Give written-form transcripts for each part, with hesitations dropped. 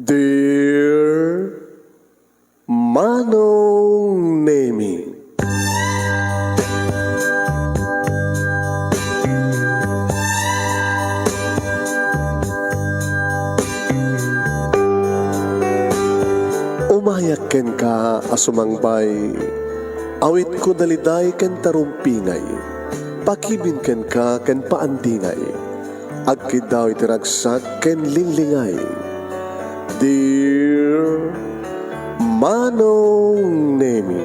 Dear Manong Nemi, umayak ken ka asumangbay, awit ko daliday ken tarumpingay, pakibin ken ka ken paandingay, agkid daw itiragsak ken linglingay. Dear Manong Nemi,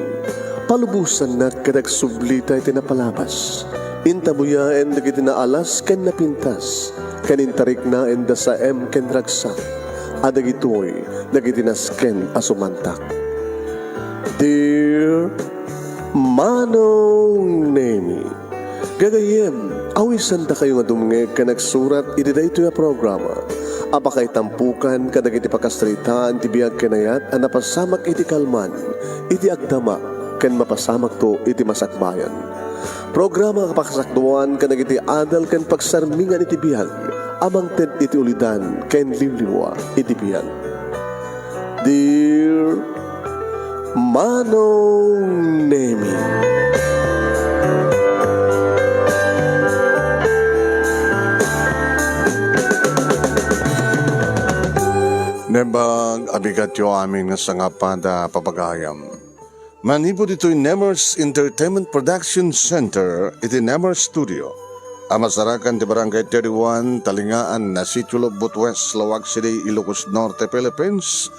palubusan na kadag sublita iti napalabas. Intabuya en dagiti naalas ken napintas, kanintarik na en sa ken ragsak. Adagitoy dagiti nasken asumantak. Dear Manong Nemi, gagayem, awisan ta kayo nga dumngeg ka nagsurat iti daytoy a programa. Apakay tampukan kadagiti pakastritaan ti biag kenayat a napasamak iti kalman, iti agdama ken mapasamak to iti masakbayan. Programa kapakasakduan kadagiti adal ken pagsarmingan iti biag, amang ted iti ulidan ken liwliwa iti biag. Dear Manong Nemi, Nembang abigat yo amin nga sangapada papagayam. Manipod ito'y Nemers Entertainment Production Center, iti Nemers Studio. Amasarakan ti Barangay 31, Talingaan, Nasitio Lobot West, Lawag City, Ilocos Norte, Philippines.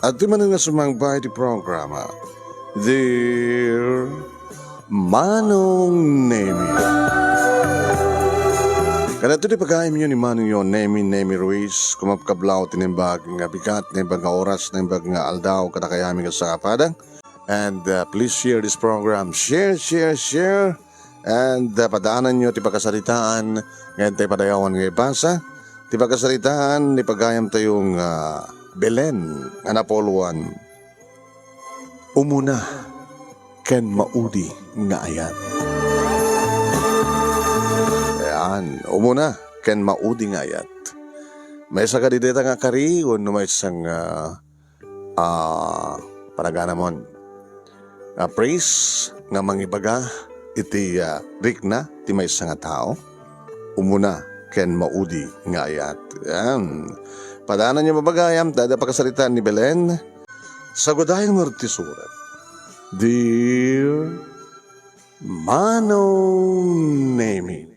At di man nga sumangbay di programa, Dear Manong Nemi. Kada ito di pagkaim yun ni Manong yun, Nemi Ruiz, kumapkablaw tinimbag nga bigat, nimbag nga oras, nimbag nga aldaw, kada kayami nga sa kapadang. And please share this program. Share. And padaanan nyo, ti pagkasalitaan, ngayon tayo padayawan nga ibasa. Ti pagkasalitaan, ni pagayam tayong Belen, Anapoluan. Umuna, ken maudi nga ayat. Umuna, ken maudi nga ayat. May isa ka dideta nga kari, o may isang panaganamon. Praise nga mangibaga, iti rikna, ti may isa nga tao. Umuna, ken maudi nga ayat. Yan. Padaanan niyo mabagayam, dada pagkasalitaan ni Belen, sagodayang martisurat. Dear Manong Nemi,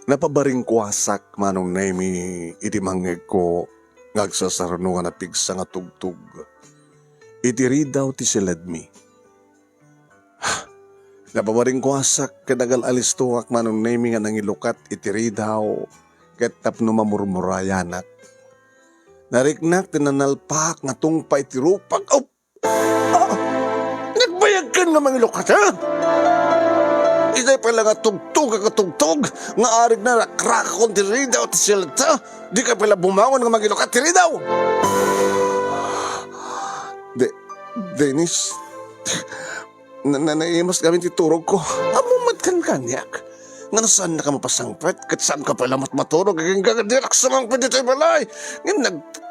napabaring kwasak Manong Nemi, iti manggeg ko ngagsasarno nga napigsa nga tugtug. Iti ridaw ti siladmi. Napabaring kwasak kadagal alistuak Manong Nemi nga nangilukat iti ridaw ket tapno mamurmurayanat. Nariknak tinanalpak nga tungpa iti rupak. Oh! Nagbayag ka nga mangilukat, ha? Itay pala nga tugtog nga arig na rakrak akong tiridaw at silta. Di ka pala bumangon nga magilukat tiridaw. Dennis, nanaimas kami titurog ko. Amumat kan kanyak. Nga nasaan na ka mapasangpet, kat saan ka pala matmaturog, kaging gagadirak sa mga pwede tayo balay. Ngayon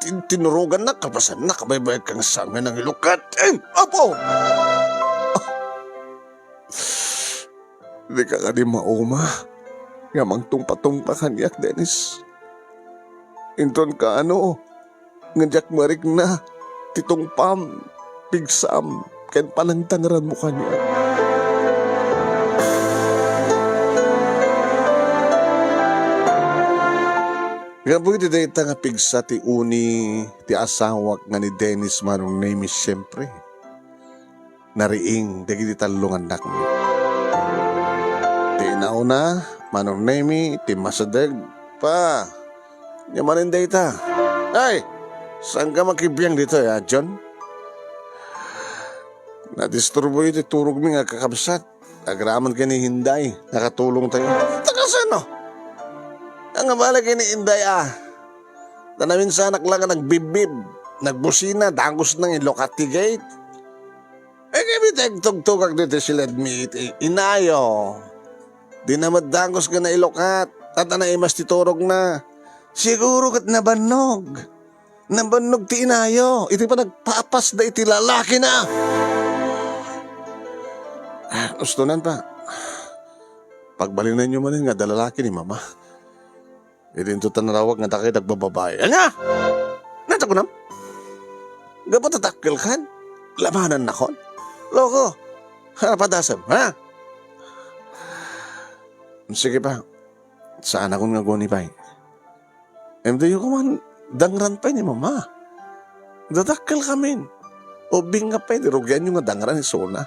nagtinurugan na, kapasan na, kabaybayag kang sa amin ng ilukat. Apo! Di ka di mauma. Ngamang tumpa-tumpa kanyak, Dennis. Inton ka ngajak marik na, titong pam, pigsam, ken panangtangaran mo kanyak. Nga po iti dayta nga pigsa ti uni, ti asawak nga ni Dennis Manong Nemi siyempre. Nariing, dagiti talungan anak mo. Ti nauna, Manong Nemi, ti masadeg pa. Nyamanin dayta. Ay, saan ka makibiyang dito John? Nadisturbo iti turog mi nga kakabsat. Agraman ka ni Hinday, nakatulong tayo. Takasano? Ang abala kayo ni Inday Tanamin sa anak lang nagbibib, nagbusina, dangos ng ilokati gate. Nagibitag tugtugag dito sila admit. Inayo. Di na madangos ka na ilokat. At na imas titurog na. Siguro kat nabanog. Nabanog ti inayo. Iti pa nagpapas da iti lalaki na. Ustunan pa. Pagbalinan nyo man nga dalalaki ni mama. Iti ito tanarawag nga takay nagbababae. Nga! Nata ko nam? Gapot tatakil kan? Lamanan na kon? Loko! Padasam, ha? Sige pa. Saan akong nga guni pa eh? Dayo ko man dangran pa ni mama. Datakil kami. O binga pa eh. Dirugyan yung nga dangran ni Sona.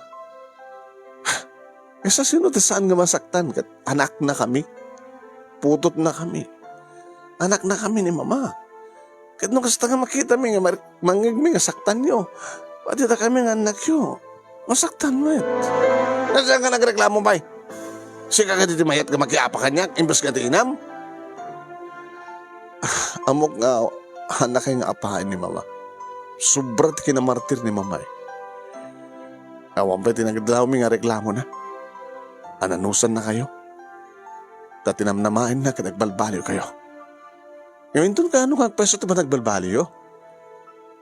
Sa sino saan nga masaktan? Anak na kami. Putot na kami. Anak na kami ni mama. Kat nung kasta nga makita mi nga mangig mi nga saktan nyo. Pati ta kami nga anak nyo. Masaktan mo eh. Nasaan ka nagreklamo ba eh? Sika ka diti mayat ka makiapa kanya. Imbas ka tinam. Amok nga anak nga apahan ni mama. Sobrat kinamartir ni mama eh. Awan pa tinagdalaw mi nga reklamo na. Ananusan na kayo. Tatinamnamain na nagbalbaliw kayo. Yung intun ka ano nga peso ba nagbalbaliw?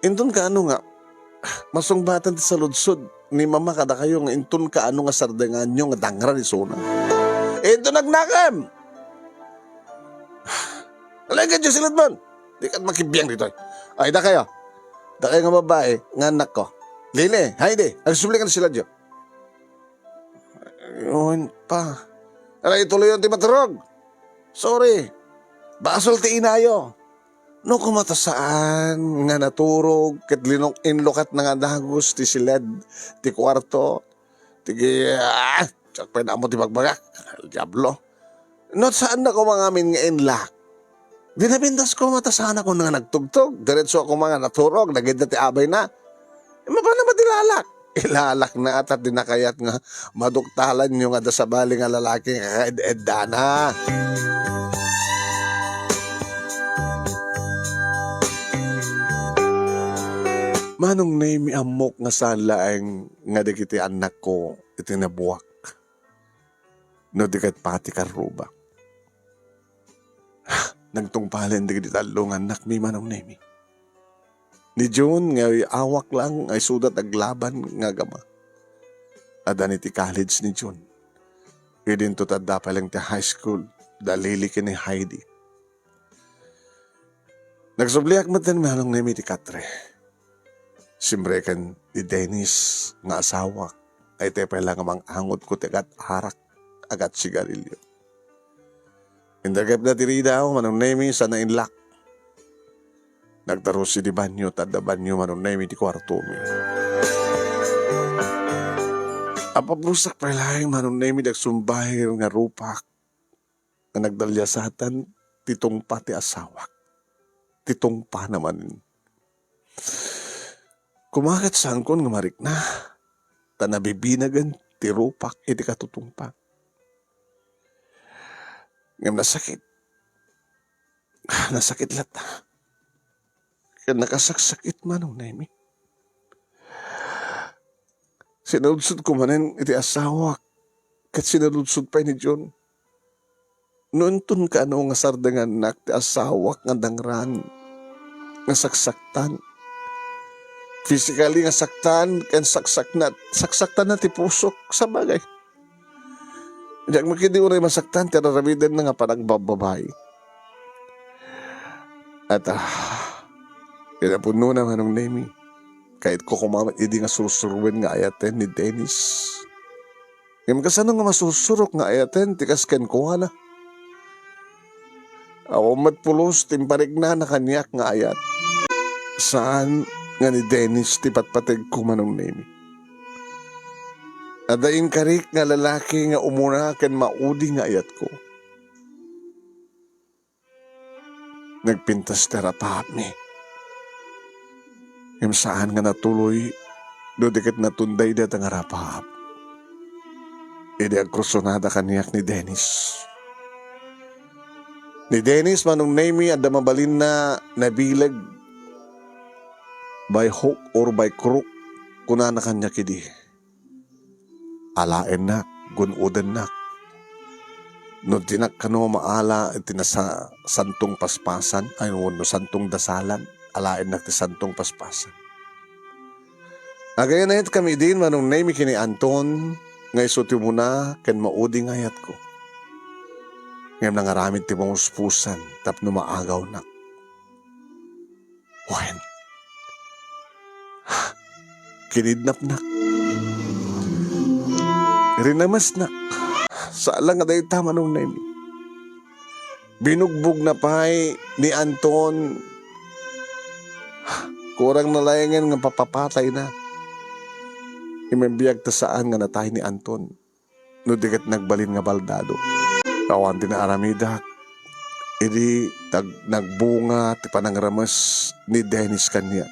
Intun ka ano nga masungbatan sa ludsod ni mama kada kayo nga intun ka ano nga sardangan nyo nga dangra ni Sona. Intun nagnakam! Alagad nyo silad man! Di ka makibiyang dito. Ay da kayo. Da kayo nga babae nga anak ko. Lili, haydi, agsublikan sila dyo. Yun pa. Aray, ituloy yung timaturog. Sorry. Basol ti inayo. No kumatasaan nga naturog kat linong inlokat na nga dagos ti silad ti kwarto. Tigi, tsak pa na mo ti bagbagak. El diablo. No saan na ko mga amin nga inlak. Dinabindas ko matasaan ako nga nagtugtog. Diretso ako mga naturog. Nagid na ti abay na. Mapana madilalak. Ilalak na at dinakayat nga maduktalan nyo nga da sa bali nga lalaki nga ed-edana. Manong name amok nga sanlaeng nga di kiti anak ko iti nabuwak. No di kat pati karuba. Nagtungpalin di kiti talong anak mi manong name. Ni June nga awak lang ay sudat aglaban nga gama. Adan iti college ni June. Idin to tada pa lang ti high school. Dalili ki ni Heidi. Nagsubliak matan manong nemi ti Katre. Simbre kan ni Dennis nga asawa. Ay tepe lang amang angot ko ti agat harak agat sigarilyo. Indagap na ti Rida manong nemi sa nainlak. Nagtaro si di banyo, tada banyo manong naimi di kwarto mi. Apabrusak pa lang manong naimi nagsumbahir nga rupak. Na nagdalyasatan, titong pa ti asawak. Titong pa naman. Kumakat sangkon nga marik na. Tanabibinagan ti rupak iti katutong pa. Ngam nasakit. Nasakit lata. Kaya nakasaksakit manong naimi. Sinaludsod ko manin iti asawa. Kat sinaludsod pa ni John. Noon tun ka ano nga sardangan nak ti asawa nga dangran. Nga saksaktan. Physically nga saktan. Kan saksaktan na ti pusok sa bagay. Hindi ang makindi uray masaktan. Tinaramidan na nga panagbababay. At kinapuno na manong nemi. Kahit ko kumamat, hindi nga susuruin nga ayaten ni Dennis. Ngayon kasano nga masusurok nga ayaten, tikas ken ko nga na. Awamat pulos, timparig na kanyak nga ayat. Saan nga ni Dennis, tipatpateg ko manong nemi. Adain karik nga lalaki nga umuna ken maudi nga ayat ko. Nagpintas terapap mi. Yung saan nga natuloy, do dikit natunday dat ang harapahap. Idi agkrusonada kaniyak ni Dennis. Ni Dennis manong name at mabalin na nabilag by hook or by crook kuna na kanya kidi. alaen nak, gunudan nak. No tinak kano maala iti nasa santong paspasan, ay no santong dasalan, alaen nak ti santong paspasan. Agayon na kami din manong name kini Anton, ngay suti mo na ken maudi ngayat ko. Ngayon nangaramid ti mong uspusan, tapno maagaw nak. Wen, kinidnap nak. Rinamas nak. Saalang nga dahi tama nung name. Binugbog na pa'y ni Anton. Kurang nalayangan nga papapatay na. Imembiyag ta saan nga natay ni Anton. No dikat nagbalin nga baldado. Awan din na aramidak. Idi nagbunga ti panangramas ni Dennis kanya.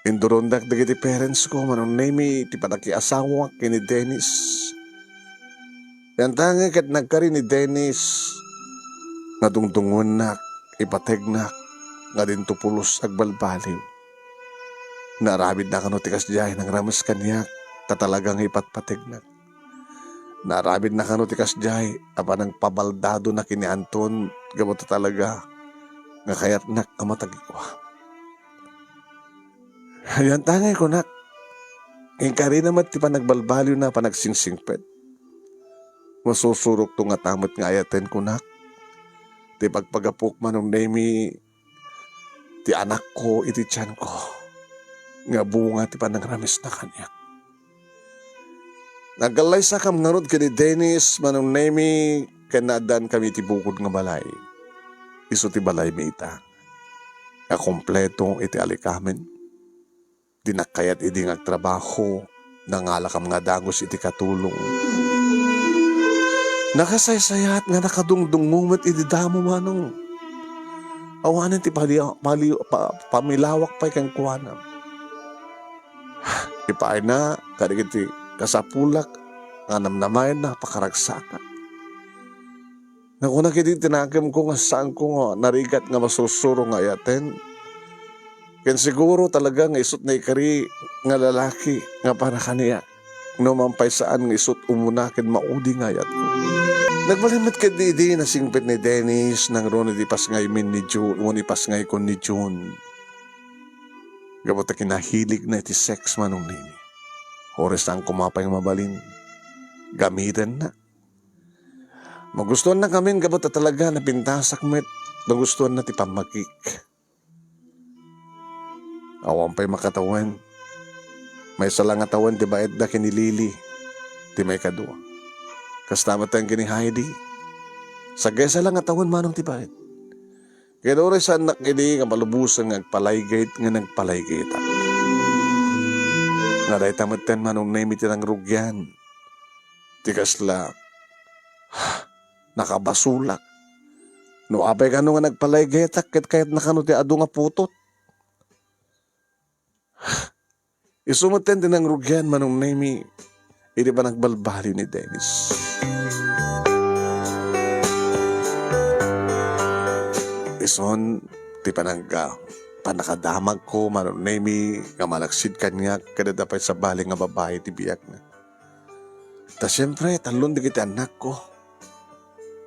Indurondak dagiti parents ko manong name ti panakiasawa kini Dennis. Yan tanga kat nagkari ni Dennis nga dungdungon nak, ipateg nak, nga din tupulos agbalbaliw. Narabid na kano tikas jay ng ramas kanyak, tatalagang ipatpateg nak. Narabid na kano tikas jay, apa ng pabaldado na kini Anton, gamot talaga, nga kayat nak amatagikwa. Yan tanga ko nak, ingkari naman ti panagbalbaliw na panagsingsingpet. Masusurok to nga tamot nga ayaten ko nak. Ti pagpagapok manong name ti anak ko iti tiyan ko. Nga bunga ti panangramis na kanya. Nagalay sa kam narod kini Dennis manong name kanadan kami ti bukod nga balay. Iso ti balay mita. Nga kompleto iti alikamen. Dinakayat idi nga trabaho. Nangalakam nga dagos iti katulong. Nakasaysayat nga nakadungdungumot ididamo manong. Awanan ti pamilawak pa'y kang kuwanam. Ipaay na, kadagiti kasapulak, nga namnamayan na pakaragsakan. Nakuna kiti tinagam ko nga saan ko nga narigat nga masusuro nga yaten. Ken siguro talaga nga isot na ikari nga lalaki nga para kaniya. No mampay saan nga isot umunakin maudi nga yat ko. Nagmalimit ka di na singpit ni Dennis nang ron di pas ngay min ni June, ni pas ngay kon ni June. Gabot na kinahilig na iti sex manong nini. Oras ang kumapay mabalin. Gamitan na. Magustuhan na kami gabot na talaga na pintasak met. Magustuhan na ti pamagik. Awan pa'y makatawan. May salang atawan ti baet da kinilili. Ti may kadua. Kastamat ang kini Heidi. Sagay sa lang atawan manong ti baet. Kaya doon sa anak ini nga malubusan nga nagpalaygate nga nagpalaygate. Nga dahi tamatan manong naimiti ng rugyan. Tikasla. Nakabasulak. No apay ka nga nagpalaygate kahit nakano ti adu nga putot. Isumatan din ang rugyan manong naimi. Hindi ba nagbalbali ni Dennis? Ison, ti panakadamag ko, manong naimi, nga malaksid kanya, kada dapat sa bali nga babae, ti biyak na. Ta siyempre, talon di kita anak ko.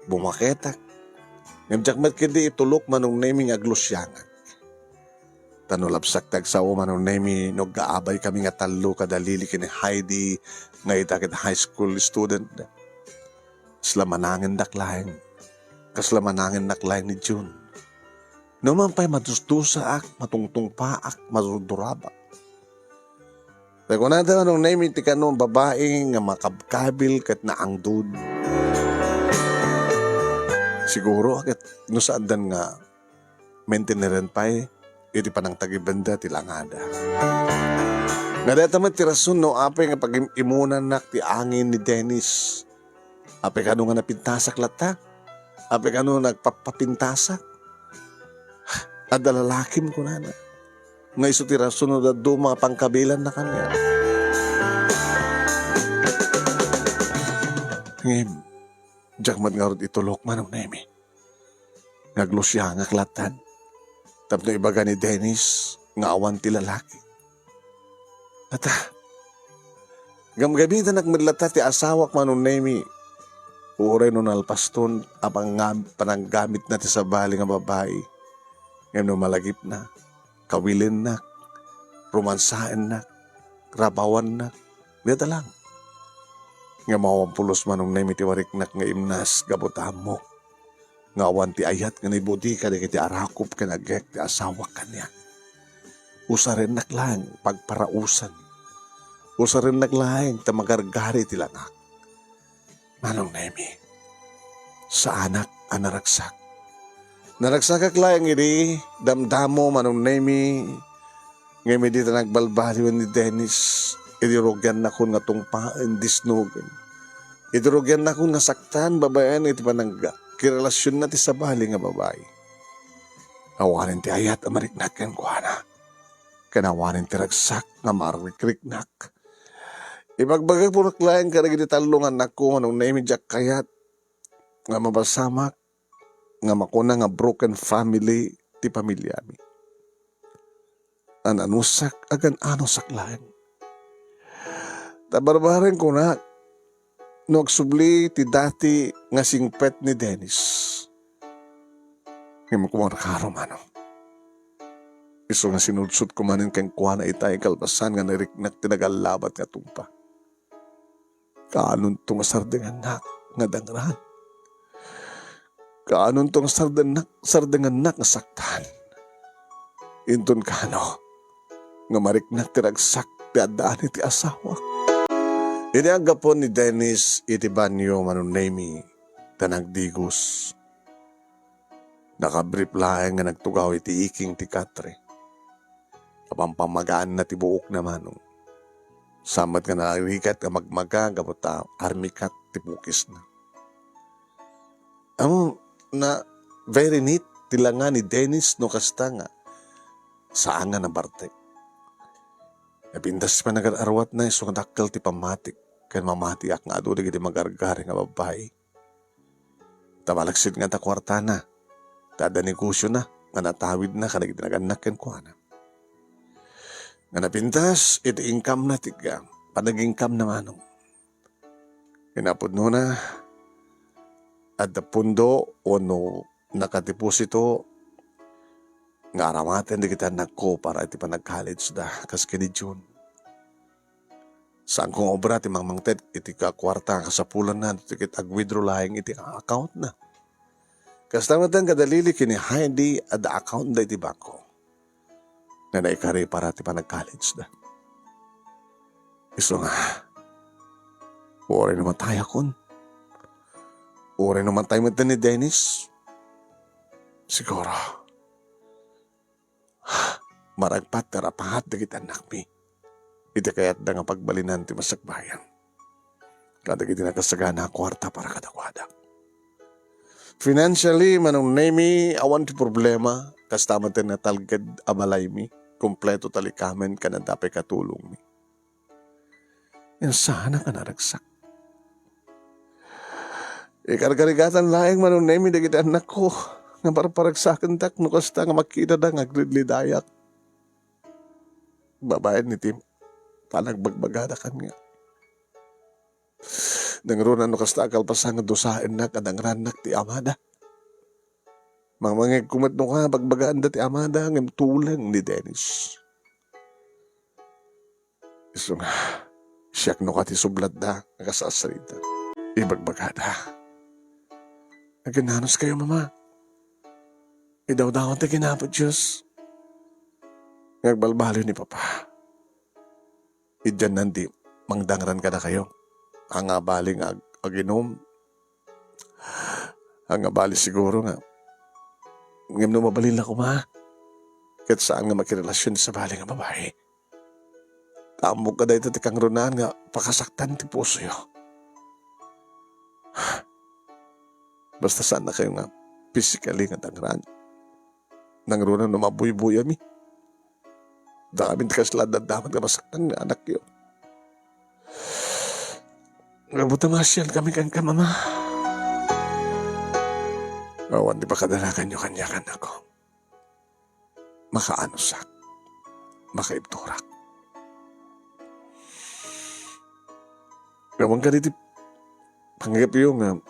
Bumaketak. Ngamjak mat kindi itulok manong naimi nga aglusyangan. Tanulapsak tagsaw manong naimi, nag-aabay kami nga talo kadalili kini Heidi, nga itakit high school student. Slamanangin daklahin. Kaslamanangin daklahin ni June. Naman pa'y matustusa ak, matungtung pa ak, matuduraba. Kaya kung natin anong name iti ka nung babae nga makabkabil kat naangdud. Siguro agad no saan dan nga mainteneren pa'y iti panang tagibanda tilangada. Nga data man tirasun no apay nga pag-imunan nak ti angin ni Dennis. Apay ka nung nga napintasak lata. Apay ka nung nagpapapintasak. At dalalakim ko na. Nga iso tira sunod at do mga pangkabilan na kanya. Ngayon, jakmat nga rin itulok manong nemi. Ngaglusya nga klatan. Tapno ibaga ni Dennis, nga awan ti lalaki. At Gamgamitan nagmadlata ti asawak manunemi. Uray no nalpaston apang pananggamit na ti sabali nga babae. Ngayon no malagip na, kawilin na, romansain na, rabawan na, dito lang. Nga mawampulos manunemi ti wariknak nga imnas gabutam mo. Nga awan ti ayat nga nibudi ka di kiti arakop ka nagek ti asawak kanya. Usa rin naklang pagparausan. Usa rin naglaing tamagargari ti langak. Manong Nemi, sa anak ang naragsak. Naragsak laing iri, damdamo Manong Nemi, ngayon dito nagbalbaliwan ni Dennis, idirugyan na ko nga tungpaan, disnugan. Idirugyan na ko nga saktan, babayan, iti panangga, kirelasyon na ti sabali nga babae. Awanin ti ayat ang mariknak yan ko na. Kanawanin ti ragsak nga marikriknak. Ibagbagay po naklayan ka na ginitalungan ako manong naimidyak kayat nga mabasamak nga makuna nga broken family ti pamilya mi. Ananusak agan ano saklayan. Tabarbaran ko na no agsubli ti dati nga singpet ni Dennis. Ngayon ko mga nakaromano. Iso nga sinudsud ko manin kang kuha na itay kalbasan nga nariknak tinagalabat nga tumpa. Kaanon tong sardengan nga dangran. Kaanon tong sardengan nga saktan. Inton kano nga mariknak tiragsak ti adaan iti asawa. Ini ang gapon ni Dennis iti banyo manunemi tanagdigos. Nakabrip laeng nga nagtugaw iti iking ti katre. Kapampamagaan na ti buok na manong. Samad ka na rikat ka magmaga gabuta armikat ti bukis na. Na very neat tilangan ni Dennis no kasta nga saan nga nabartek. Napindas pa nag-arwat na iso nga dakkel ti pamatik kan mamatiak nga adu di magargari nga babae. Tamalaksid nga ta kwarta na. Tada negosyo na nga natawid na kanag tinaganak ken kuana. Nga napintas, iti income na tiga. Panag-income na manong. Kinapod no na, at pundo o no nakadeposito, nga aramaten di kita nagko para iti panag-college da, kas kini June. Saan kong obra ti mangmangted, iti kakwarta kasapulan na, iti ag-withdraw lahing iti account na. Kas tamatan kadalili kini Heidi at account da iti bangko. Na naikari para ti panag-college da. Iso nga, uri naman tayo kon. Uri naman tayo mata ni Dennis. Siguro, maragpat tarapahat na kita anak mi. Iti kaya't da nga pagbalinan ti masagbayan. Kada kita nakasagana kwarta para kadakwada. Financially, manong nemi, awan ti problema. Kastamatan na talgad abalay mi. Kompleto talikamen ka na dapat katulong mi. Yan sana ka naragsak. Ikargarigatan laing manong nemi da kita anak ko. Nga paragsakan tak no kasta nga makita da nga gridlidayak. Babayan ni Tim. Panagbagbaga kan nga. Nangrunan no kasta kalpasan nga dosain na kadang ranak ti amada. Mga kumat no ka, pagbagaan dati amada, ng tulang ni Dennis. Iso nga, siyak no ka ti sublat da, nakasasarita. Ibagbagada. Nagananos kayo, mama. Idaw-dawan tayo kinapot, Diyos. Nagbalbalo ni Papa. Idyan nandi, mangdangran ka na kayo. Ang abaling aginom. Ang abali siguro nga. Ngayon no mabalil ako, ma. Kahit saan nga makirelasyon sa bali nga babae. Tamog ka dahil kang runan nga pakasaktan ti puso yo. Basta saan na kayo nga physically nga tangran. Nangrunan no mabuy-buy ami. Da kami ti kaslad na dapat nga masaktan nga anak yo. Ngabuta masyan kami kan ka, mama. Awan di pa kadalakan nyo kanyakan ako. Makaanusak. Makaibturak. Gawang ka dito, panggap yung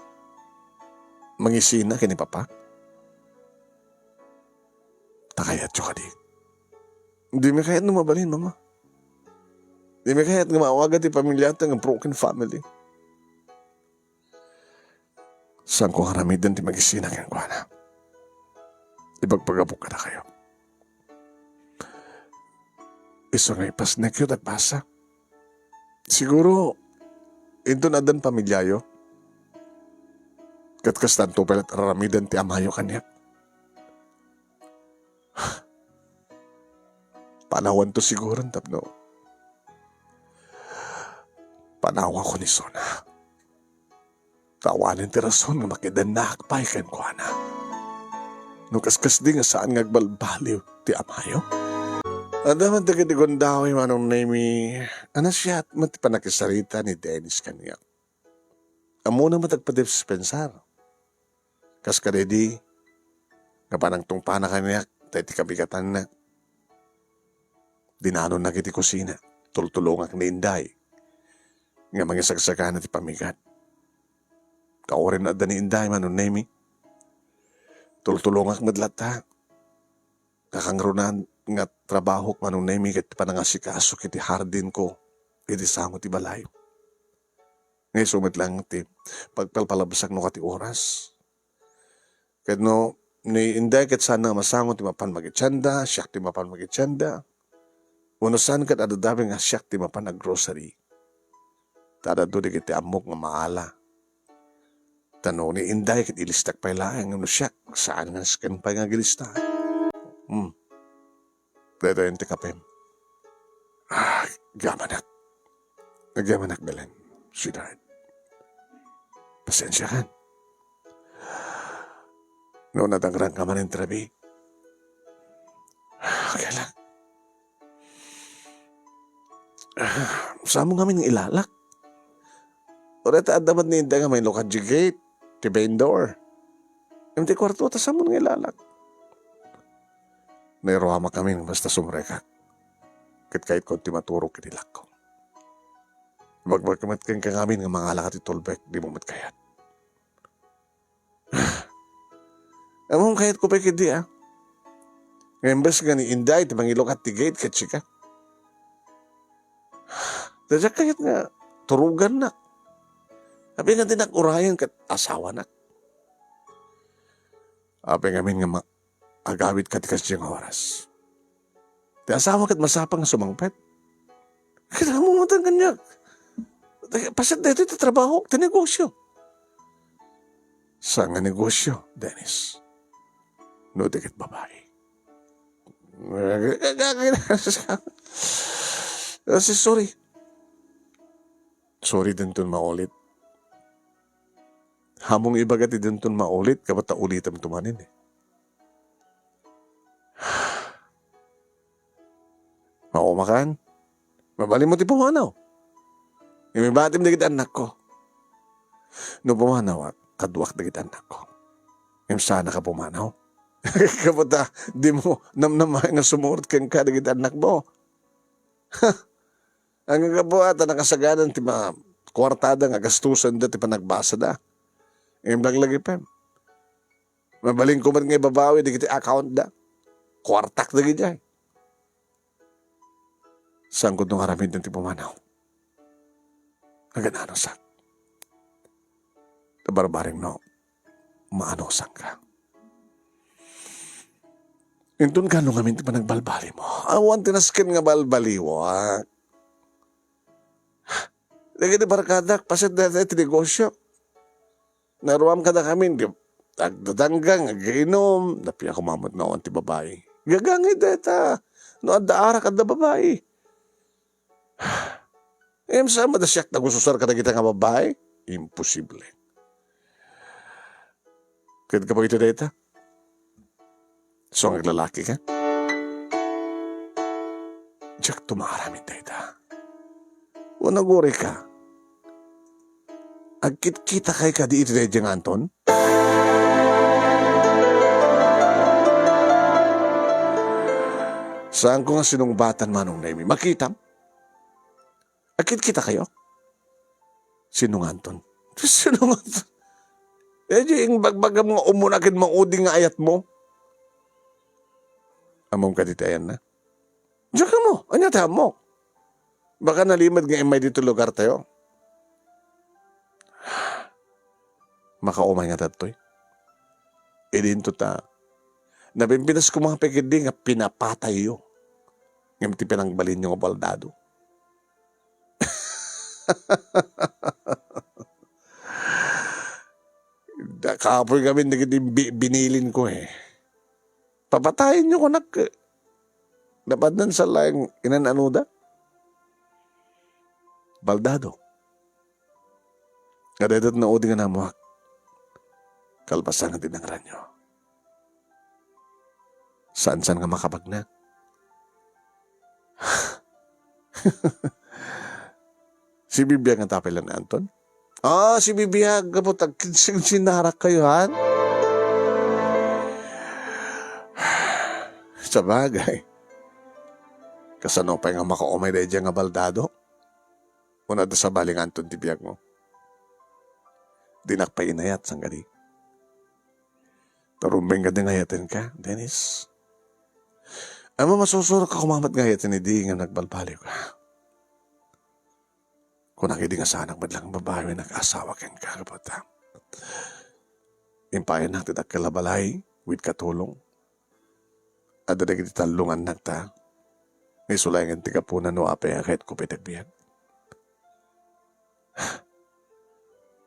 mangisina kini papa. Takayat siya ka di. Hindi may kahit numabalin, mama. Hindi may kahit gumawagan ti pamilya at ng broken family. Saan ko haramidan ti magisina kaya ko na? Ibagpagabok ka na kayo. Iso nga ipasnek yun at basa. Siguro, ito na dan pamilyayo. Katkastan to pelat aramidan ti amayo kanya. Panawan to siguro, tapno. Panawa ko ni Sona. Tawanin ti rason nga makidan na akpay ken ko na. Nukaskas di nga saan ngagbalbaliw ti amayo. Adaman taga di gondawi manong nami. Ana siya at matipanakisarita ni Dennis kaniya. Amo na matagpadispensar. Kas kadedi. Nga panang tungpana kaniya. Tayo ti kabigatan na. Dinanon na kiti kusina. Tultulong ni Inday. Nga mangisagsagan na ti pamigat. Kaurin na ni Inday manon nami. Tultulong madlata. Kakangrunan nga trabaho manong nami kat panangasikaso kiti hardin ko. Iti sango ti balay. Ngay sumit lang ti pagpalpalabsak no kati oras. Kat no ni Inday kat sana masango ti mapan magitsanda, siyak ti mapan magitsanda. Unusan kat adadabi nga siyak ti mapan nag-grocery. Tada do di kiti amok nga maala. Tanong ni Inday kat ilistak pa ilang ano siyak. Saan nga skin pa nga gilista? Dito yung tikapin. Gamanak. Nagamanak Belen. Sweetheart. Pasensya kan. Noon natangrang ka man yung trabi. Okay lang. Saan mo kami ng ilalak? Oreta at dapat ni Inday nga may lokadji gate. Ti vendor. Yung ti kwarto, ta saan mo ng ilalak? Nairohama kami ng basta sumreka. Kahit konti maturok kinilak ko. Bagbagkamat kang kami ng mga alakat itulbek, di mo matkayat. Among kahit ko pa kidi Ngayon bas nga ni Inday, ti mangilok at ti gate, katsika. Tadya kahit nga, turugan na. Sabi nga tinag-urayan kat asawa na. Sabi nga min nga agawit katikas diyang oras. Ti asawa kat masapang nga sumangpet. Kaya mo matang ganyak. Pasat dito iti trabaho, iti negosyo. Sa nga negosyo, Dennis? No, dikit babae. Sorry. Sorry din to maulit. Hamong ibagat din to maulit, kapag ulitam tumanin eh. Maumakan? Mabali mo ti pumanaw. Imibatim na kita anak ko. No pumanaw, kaduwak na kita anak ko. Sana ka pumanaw. Kapata, di mo namnamay nga sumurot kang kada kita anak mo. Ang kabuata nakasaganan ti mga kwartada nga gastusan da ti panagbasa da. Imblang lagi pa. Mabaling ko man nga ibabawi di kiti account da. Kwartak da gijay. Saan ko nung haramid ng ti pumanaw? Naganano sa. Tabarbaring no. Maano sang ka. Intun ka nung amin ti panagbalbali mo. Awan tinaskin nga balbali mo Lagi di barkadak, pasit na ti negosyo. Naruam ka na kami, agdadanggang, aginom, napi ako mamot na ti babae. Gagangay deta, no adaara ka da babae. Saan madasyak na gususar ka na kita nga babae? Imposible. Kaya ka pa ito deta? So, ang lalaki ka? Diyak tumaramin deta. Unaguri ka. Agkit-kita kay ka di iti dayang Anton? Saan ko nga sinungbatan manong naimi? Makitam? Agkit-kita kayo? Sino nga Anton? Sino nga Anton? Yung bagbaga mga umunakin mga uding nga ayat mo. Among kaditayan na. Diyan ka mo. Anya tayo mo. Baka nalimad nga imay dito lugar tayo. Makaumay nga tatoy. Idinto ta. Nabimpinas ko mga pekidi nga pinapatay yo. Ngayon ti pinangbalin yung baldado. Kapoy kami binilin ko eh. Papatayin nyo ko dapat nan sa laing inananuda. Baldado. Kadedot na udi nga na mo. Kalpasan nga din ang ranyo. Saan-saan nga makapagna? Si Bibiyag ang tapilan na Anton? Si Bibiyag. Kapot, sinarak kayo, han? Sa bagay. Kasano pa nga makaumay dahil dyan nga baldado? Una da sa baling Anton ti biyag mo. Dinakpainayat sang gali. Tarumbeng ka din ngayatin ka, Dennis. Ama masusuro ka kumamat ngayatin, hindi nga nagbalbaliw ka. Kung nakidi nga sa anak madlang babae nag-asawa kang kakapata. Impayan na titak kalabalay with katulong. At dadag talungan nagta. May sulayan nga tikapunan no apaya kahit kupitagbiyan.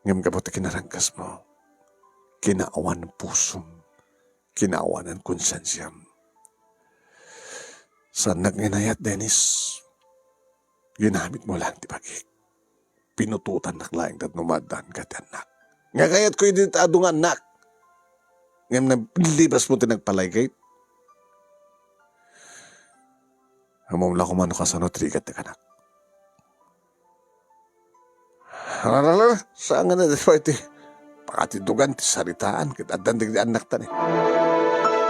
Ngam kapot kinarangkas mo. Kinaawan ng pusong. Kinaawan ng konsensyam. Sa naginayat, Dennis, ginamit mo lang ti pagik. Pinututan nak laing tat numadan ka ti anak. Nga kayat ko yung adong anak. Ngam na libas mo tinagpalay kay. Hamom lang kumano ka sa nutrikat ti kanak. Saan nga na ito? Pakatidugan, saritaan. At dandig di anak tan eh.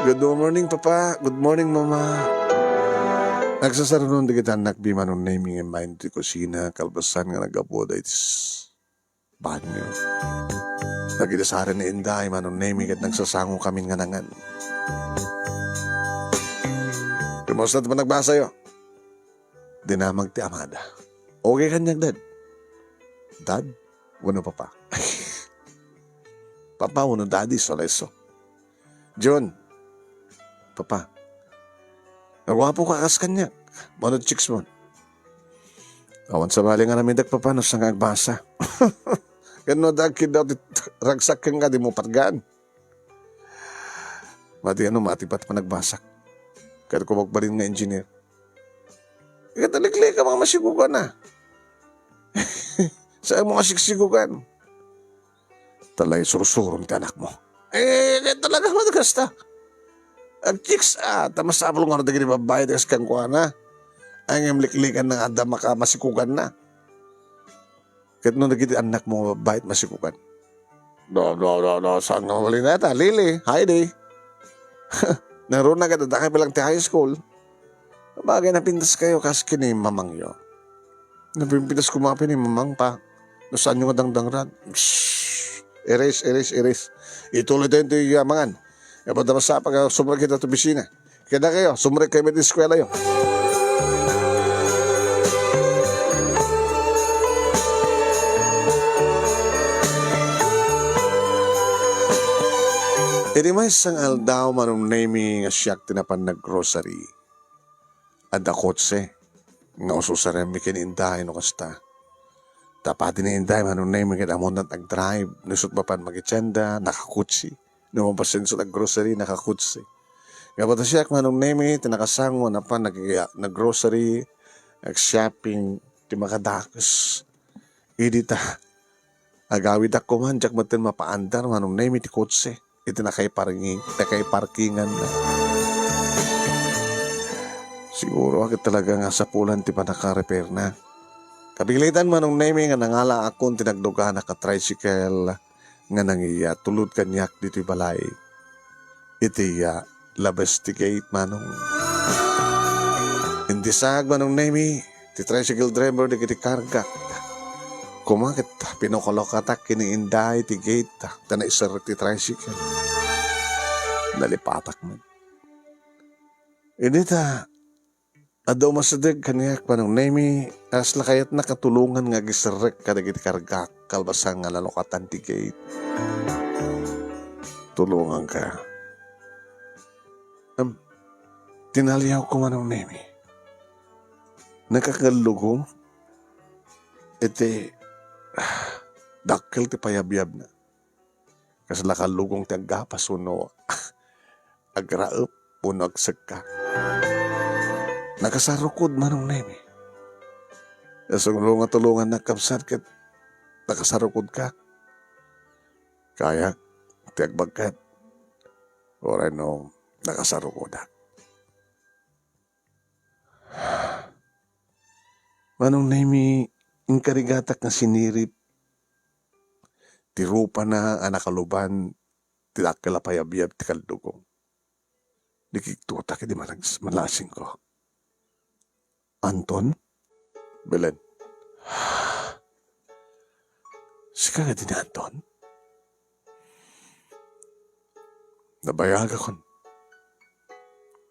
Good morning, Papa. Good morning, Mama. Nagsasarunon di kita anak bi manong naming and mind di kusina. Kalbasan nga nag-apoda itis banyo. Nagidasaran ni Inday manong naming at nagsasango kami nga nangan. Kumusta naman nagbasa yo? Dinamag ti Amada. Okay kanyang dad. Dad? Wano papa? Papa, wano daddy, soleso. John, papa, nagwapo ka kas kanya. Wano chicks mo. Awan sa bali nga namin papa, no sa agbasa. Gano dagkid daw, ragsak kang nga, di mo patgaan. Mati matipat pa nagbasak. Kaya ko magbalin nga engineer. Ikatalikli ka mga masigugan na. Saan mo kasiksigugan? Talay surusuron ti anak mo. Talaga madagasta. Ang chicks, tamasapalo nga na daging babae dagas kang kuha na. Ang imliklikan ng ada masikugan na. Kahit nung naging anak mo babae masikugan. No. Saan nga mali na ita? Lili, Heidi. Naroon na ka, dadakay pa lang ti high school. Bagay na pintas kayo kasi kini mamang yo. Napimpitas ko mga pinimamang pa. No saan yung dangdangrad? Erase. Ituloy tayo ito yung yamangan. Kapag sa pag sumrag kita ito bisina. Kaya na kayo, sumrag kayo may eskwela yun. Ini may isang aldaw manong naming asyak tinapan na grocery. Ada kotse. Nga ususarem mi kinindahay no kasta. Tapati ni inday manong naming amon na nag-drive. Nusot mapan mag-itsenda, nakakutsi. Numapasin sa nag-grocery, nakakutsi. Kapag asyak manong naming tinakasango na pa nag-grocery, nag-shopping, timakadakas. Idita. Agawid ako man, jak matin mapaandar manong naming ti kotse. Ito nakay-parkingan na. Siguro ako talaga nga sa pulan ti pa naka-repair na. Kapiglitan manong naming nga nangala akong tinagduga na ka-tricycle nga nangiya tulad kanyak dito balay. Iti labestigate manong. Indisag manong nami ti tricycle driver di kiti karga. Kumakit, pinukulokata, kiniinday, ti gate, tana isarik ti tricycle. Nalipatak man. Inita, adaw masadag kaniyak panong nemi, asla kayat nakatulungan nga gisarek kadagiti karga, kalbasang nga lalokatan ti gate. Tulungan ka. Tinaliyaw ko manong nemi. Nakakalugong, iti, dakkel ti payabyab na. Kasi lakalugong ti aggapas uno, agraep puno agsag ka. Nakasarukod manong nemi. Asong nga tulungan na kapsat kat nakasarukod ka. Kaya, ti agbagkat. Oray no, nakasarukod na. Manong nemi, yung karigatak na sinirip, ti rupa na anakaluban, ti dakkelapayabiyab ti kaldugong. Dikiktutak, di malasing ko. Anton? Belen? Sika nga din Anton? Nabayag akon.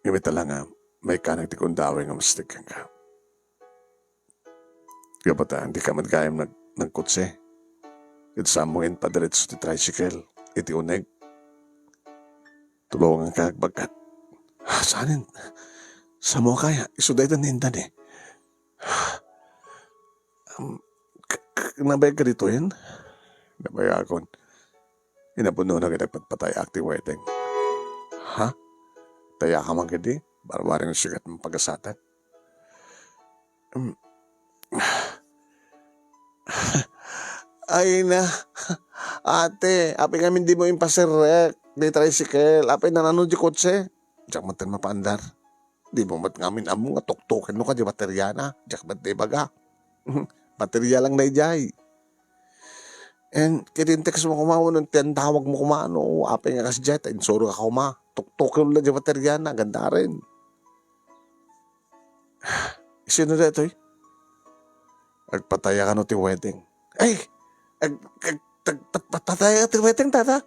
Imita lang nga, may kanang ti kundaway nga mastig kang ka. Kaya bata, hindi ka madgayam nagkutse. Ito samuin pa diretso ti tricycle. Iti uneg. Tulungan ka agbagat. Saanin? Sa mo kaya? Isuday na nindan eh. Nabayag ka dito yun? Nabayag akon. Inapuno na kitagpatpatay akti wedding. Ha? Taya ka man gadi? Barbaring sigat mong pag-asatan. Ay na, ate, apay kami di mo impasirek, di tricycle, apay nanano di kotse. Diyak matan mapaandar. Di mo mat ngamin amo nga tuktukin no ka di baterya na, diyak mat di baga. Baterya lang na ijay. And kitintex mo kumawa ng tawag mo kumano, apay nga kasjet, insuro ka kuma, tuktukin mo lang di baterya na, ganda rin. Sino na ito eh? Agpataya ka no ti wedding. Ay! Pataya ti wedding, tata?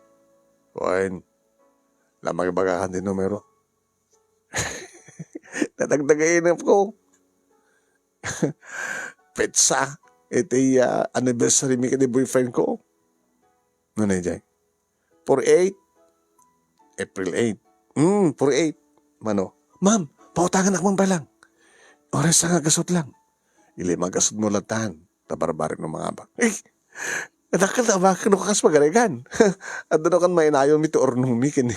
Fine. Lamang ibagahan din numero. Natagdagayin ko. Petsa. Iti anniversary mi ka ni boyfriend ko. Ano na yun? 48? April 8. 48. Mano? Ma'am, pautangan akong balang. Oras nga gasot lang. Ili magasot mo latan. Tabarbarin ng mga abang. Eh! Nakal na ba? Kano kakas magarigan? At doon kan may inayon mi to ornong mi kini.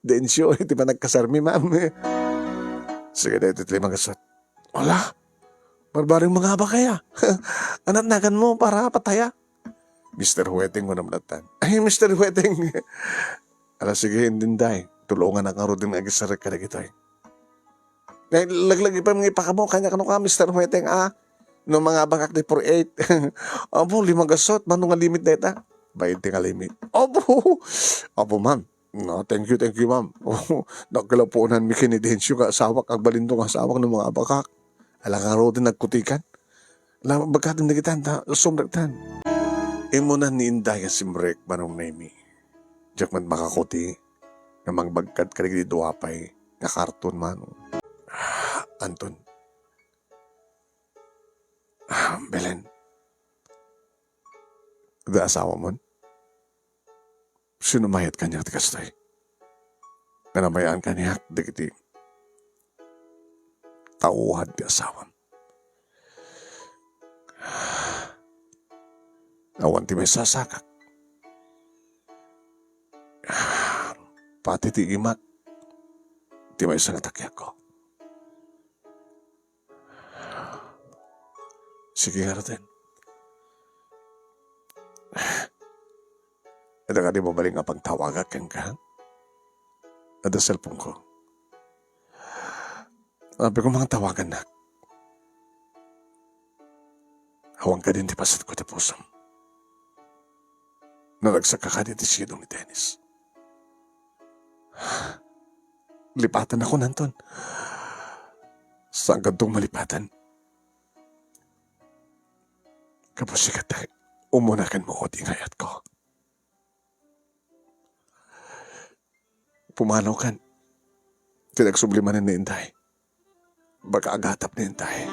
Densyo, iti pa nagkasarmi, ma'am. Sige na, iti magasot. Wala. Barbaring mga abang kaya. Anatnagan mo para pataya. Mr. Hueting mo naman latan. Ay, Mr. Hueting. Ala, sige, hindi day. Tulungan na karo din agisarik ka na kita eh. Laglagi pa mga ipakamo, kanya kano ka, Mr. Hueteng, no mga bangak ni 48. Opo, 5 gasot, manong nga limit na ita? 20 nga limit. Opo, ma'am. No, thank you, ma'am. Nagkalapunan mi kinidensyo ka asawak, ang balindong asawak ng mga bakak. Alang nga ro din nagkutikan. Alang bagkatin na kitan, sumrektan. Imo na niinday ka simrek, manong nemi. Diyak man makakuti, nga mang bagkat ka rin duwapay, nga karton man. Anton. Belen. Da asawa mo? Sinumayat ka niya, tikastay. Kanabayaan ka niya, dikiti. Tauhan di asawa. Awan ti may sasakak. Pati ti imat. Ti may sanatakyak ko. Sige nga natin. Ada ka di mo balik nga pagtawaga kang ka? Ada cellphone ko. Sabi ko mga tawagan na. Hawang ka din di pasat ko ti pusam. Nalagsak ka di ti sidong ni Dennis. Lipatan ako nanton. Saan gantong malipatan? Kapos sikat umunakan mo o tingayat ko. Pumanaw kan. Tinagsubliman ni Inday. Baka agatap ni Inday.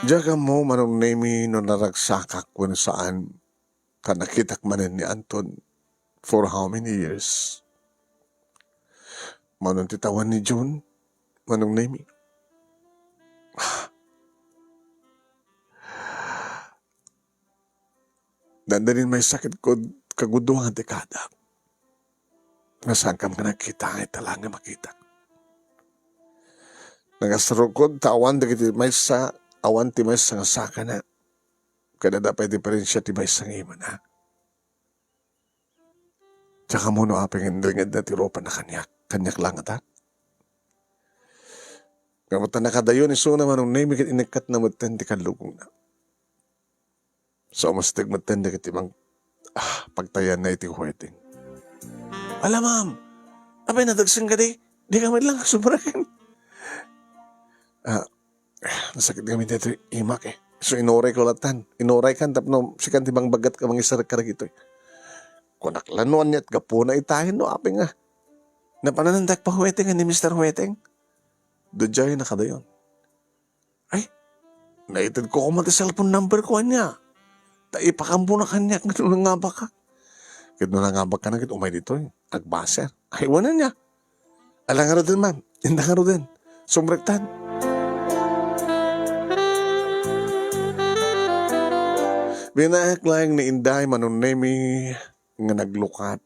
Diyaga mo manong nemi no naragsakak kung saan ka nakitak manin ni Anton for how many years? Manong titawan ni June, manong nemi. Dandanin may sakit ko kaguduhan ang dekada. Nasaan ka nakita ay talang makita. Nagasarukod tawan dagiti may sa awan ti may nga saka na. Kada dapat diferensya ti may sang ima na. Tsaka mo no apeng indringad na ti ropa na kanyak. Kanyak lang ata. Kamuta nakadayon ni Suna manong name kat inikat na matan ti kalugong na. So mastig matan di kat ibang pagtayan na iti wedding. Ala ma'am, abay nadagsang ka di. Di kami lang sumarakin. Nasakit kami dito imak eh. So inoray ko latan. Inoray kan tapno sikan tibang bagat ka mangisar ka gito eh. Kunak lanuan niya't gapo na itahin no apeng nga. Napananandak pa huweteng ni Mr. Huweteng. Dudjay na kada yun. Ay, naitid ko kumati cellphone number ko niya. Taipakampo na kanya. Ganun nga ba ka? Ganun nga ba ka na umay dito eh. Nagbaser. Ay, wala niya. Alang nga din ma'am. Hindi nga din. Sumrektan. Binaklayang ni Inday manunemi nga naglukat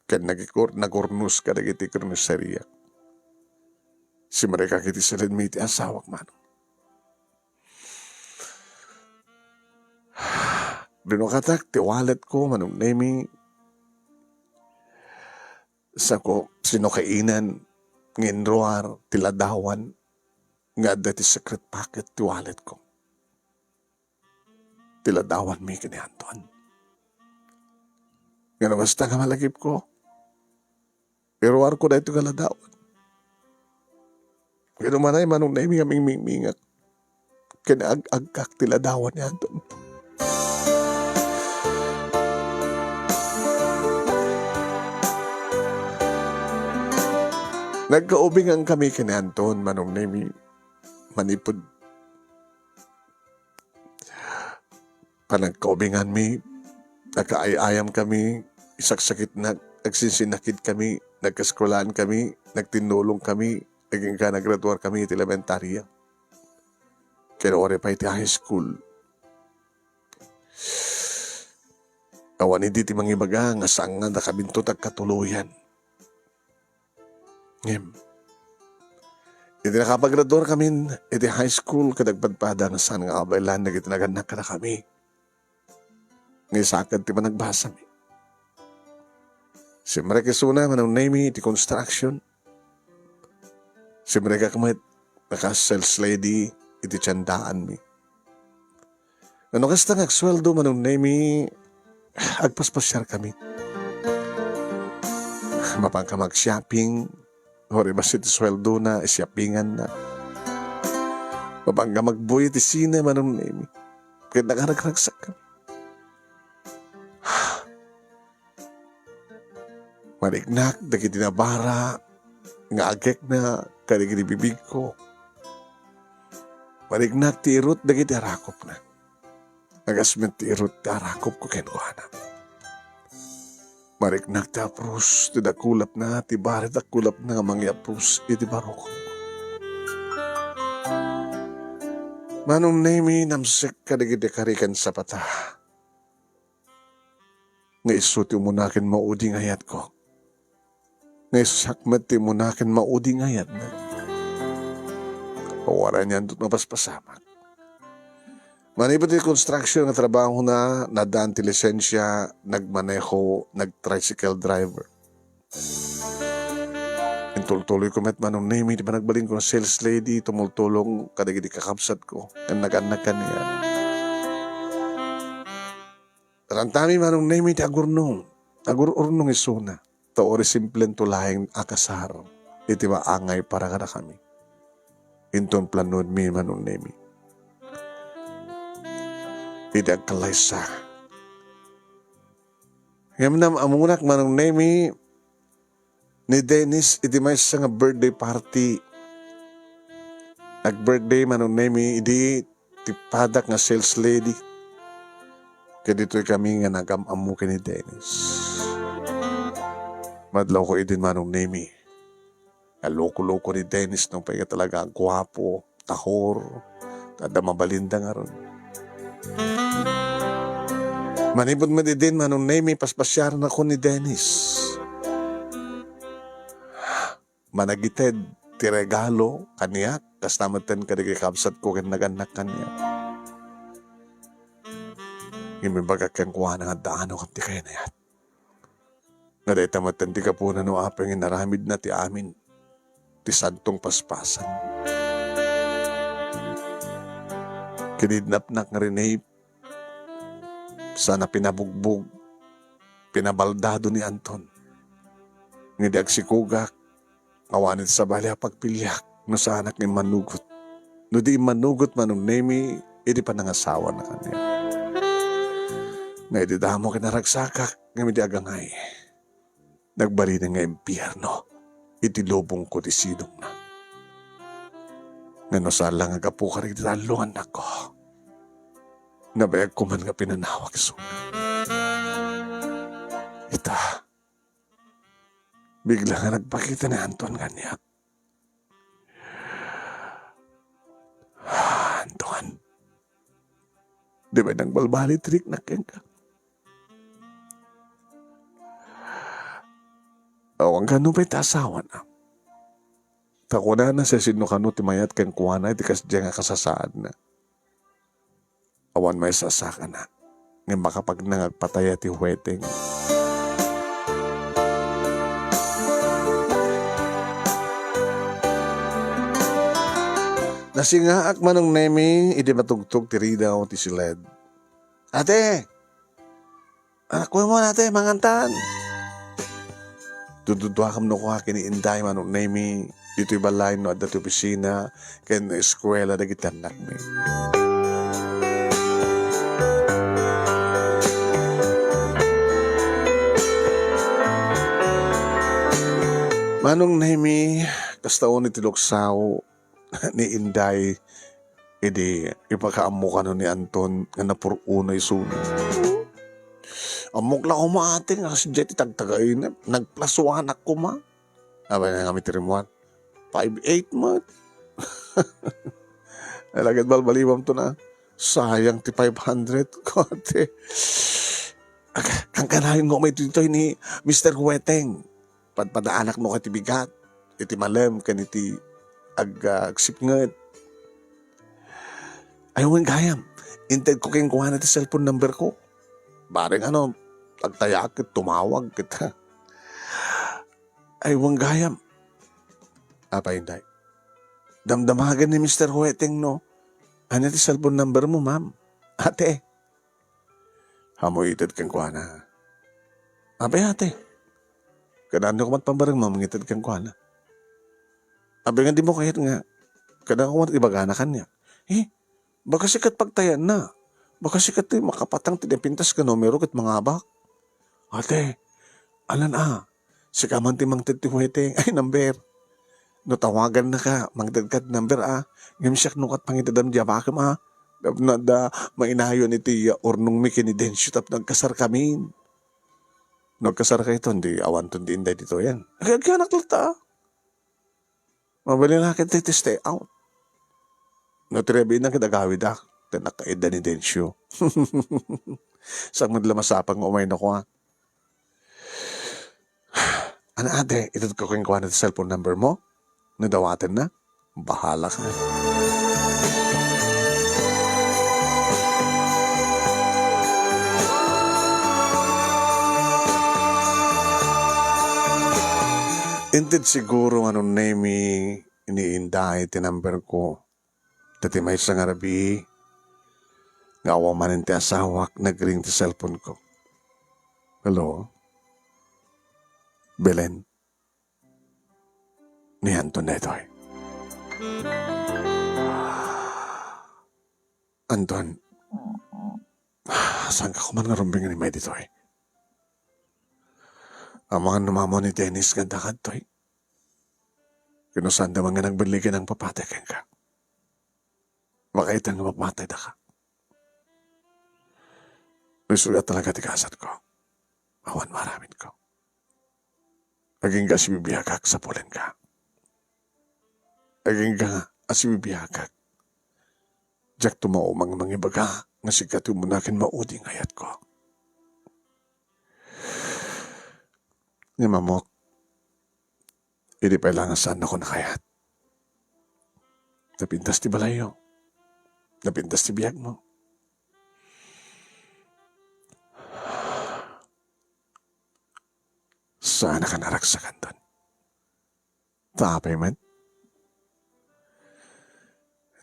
kan nagurnus ka dagiti kurnuseria. Si mereka kiti silid miti asawak man. Binukatak ti wallet ko manunemi sa ko sinokainan nginruar tiladawan nga dati secret pocket ti wallet ko. Tiladawan mi kini Anton. Nga na basta nga malagip ko. Pero war ko na ito kaladawan. Kaya manay manong na imi aming mingmingat. Kaya agkak tiladawan ni Anton. Nagkaubingan kami kini Anton manong na imi manipod. Panagkaubingan mi, nakaayayam kami, isaksakit na, nagsisinakit kami, nagkaskrolaan kami, nagtinulong kami, naging ka nagraduar kami iti elementarya. Kaya ore pa iti high school. Awan hindi ti mangibaga nga saan nga nakabintot ang katuluyan. Ngem, iti nakapagraduar kami iti high school kadagpadpada nga saan nga abaylan nagitinagannak ka na kami. Ngisakad ti managbasa mi. Si mereka suna manang name iti construction. Si mereka kamay naka-sales lady iti tiyandaan mi. Ano kasta nagsweldo manang name agpaspasyar kami. Mapangka mag-shopping. Hori ba iti sweldo na shoppingan na. Mapangka magbuy iti sine manang name. Kaya nakaragraksak kami. Marignak, dagiti nabara, nga agek na, karigiti bibig ko. Marignak, ti irot, dagiti arakop na. Nagasment ti irot, ti arakop ko kenuana. Marignak, ti aprus, ti dakulap na, ti barit dakulap na, nga mangi aprus, iti barokon ko. Manong nemi, namsik ka dagiti karikan sa pata. Nga iso ti umunakin mauding hayat ko. Naisakmat ti munakin mauding ayat na. Pawaran niyan doon mapaspasamak. Manipot ti construction na trabaho na nadaan ti lisensya, nagmaneho, nag-tricycle driver. Intultuloy ko met manong name, di ba nagbaling ko ng sales lady, tumultulong kadagiti kakapsat ko, ang nag-anakan niya. Rantami manong name iti agurnong. Agururnong isuna. Taori simplen tulayang akasar. Iti maangay para kada kami. Inton planod mi manong name. Iti agkalaysa. Ngayon na amunak manong name ni Dennis iti may nga birthday party. Nag-birthday manong name iti tipadak nga sales lady. Kaya dito'y kami nga nagamamukin ni Dennis. Madlaw ko idin manong name. Loko-loko ni Dennis nung pa'y talaga gwapo, tahor, kada mabalinda nga ron. Manibod mo din manong name, paspasyaran ako ni Dennis. Managited, ti regalo, kaniyak, kas namatan kadigikabsat ko kinaganak kaniyak. Imibaga kang kuha nga daano kang ti kaya na yan. Nga dahi tamatan ti kapuna no apeng inaramid na ti amin. Ti santong paspasan. Kinidnap na nga rin sana pinabugbog, pinabaldado ni Anton. Ngidi agsikugak, awanit sa balya pagpilyak, no sa anak ni manugot. No di manugot manong nemi, edi pa nangasawa na kanya. Nga edi damo kinaragsakak, nga midi agangay. Nagbari na nga impyerno, iti lobong ko di sinong na. Nga no saan lang agapukarig di talungan ako. Nabayag ko man nga pinanawag suna. Ita, bigla nga nagpakita ni Anton ganyan. Anton, di ba nang balbali trik na keng ka? Awang ka nung asawa na. Takuna na sa sino ka ti mayat keng kuwana, iti kas diya nga kasasaan na. Awan may sasaka na. Ngayon makapag nangagpataya ti huweteng. Nasingaak manong nemi, idi matugtog ti Rida o ti Siled. Ate! Anak ko mo ate, mangantan! Dududwa kam no ko kini Inday manong nemi, dito'y balay no at dato'y opisina, kaya na eskwela na gitanak mi. Manong nemi, kastaon ni Tiloksaw ni Inday, edi ipakaamok ano ni Anton nga napurunay sunod. Amok lang ako maating, kasi dyan itagtagay na, nagplasuan ako ma. Abay na kami tirimuan, 5'8" mo. Alagad balbalibam to na, sayang ti 500, kote. Kang kanahin ko may tutoy ni Mr. Huweteng. Padaanak mo kati bigat, iti malem, kaniti agsipngat. Ayaw nga gayam, inted ko kayong kuha na ti cellphone number ko. Bareng agtayakit, tumawag kita. Ayaw nga gayam. Apa Inday? Damdamagan ni Mr. Huweteng no. Ano ti cellphone number mo, ma'am? Ate. Hamoy ited kang kuha na. Apa ate? Kadaan ko matpambarang mamangitad kang kuhala. Abi nga di mo kahit nga, kadaan ko matibagana kanya. Baka sikat pagtayan na. Baka sikat makapatang tinipintas ka numero kat mga abak. Ate, alan sikaman ti mangtid ti Huweteng, ay number. No tawagan na ka, mangtid number Ngam siyak nukat pangitadam di abakam Da mainayon iti ornong mi kinidensyo tap nagkasar kami. Nagkasar ka ito, hindi awan to di Inday dito yan. Kaya naklata. Mabali na kita stay out. Natrebi na kitagawid Tinakaida ni Densyo. Sang madlamasapang umay na ko Ano ate, ito ko kung kuha na cellphone number mo? Nadawatan na? Bahala ka. Inted siguro anong name iniinday tinumber ko. Dati may isang arabi, nga awa man ti asawak, nagring ti cellphone ko. Hello? Belen? Ni Anton na ito eh. Anton, saan ka kuman nga rumbingan ni May dito eh? Ang mga namamo ni Dennis ganda ka to eh. Kinusan daw nga nagbalikin ng papatakin ka. Makaitan nga mapatay na ka. Risuya talaga tikasat ko. Awan maramin ko. Aging ka si bibiyakak sa pulen ka. Aging ka si bibiyakak. Diyak tumao mga ibaga nga sikat yung munakin mauding ayat ko. Ni mamok, hindi pa ilangan saan ako nakayat. Napintas ti balayo. Napintas ti biyag mo. Sana ka naraksakan doon. Tapay man.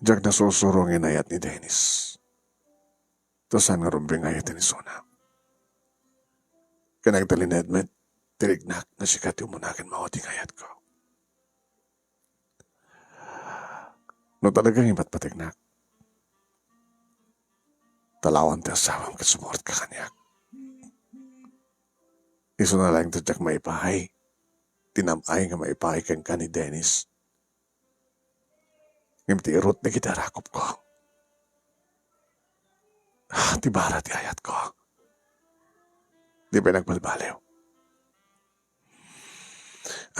Diyak nasusurong inayat ni Dennis. Tasan nga rumbing ayat ni Sona. Kanagdali na Edmund, tirignak na sikat yung munakin maoting ayat ko. No talagang iba't patignak. Talawan ti asawang kasumort ka kanyak. Iso na lang tatyak maipahay. Tinamay nga maipahay kang ka ni Dennis. Ngimti irot na kita rakop ko. Tibara ti ayat ko. Di ba nagbalbaliw?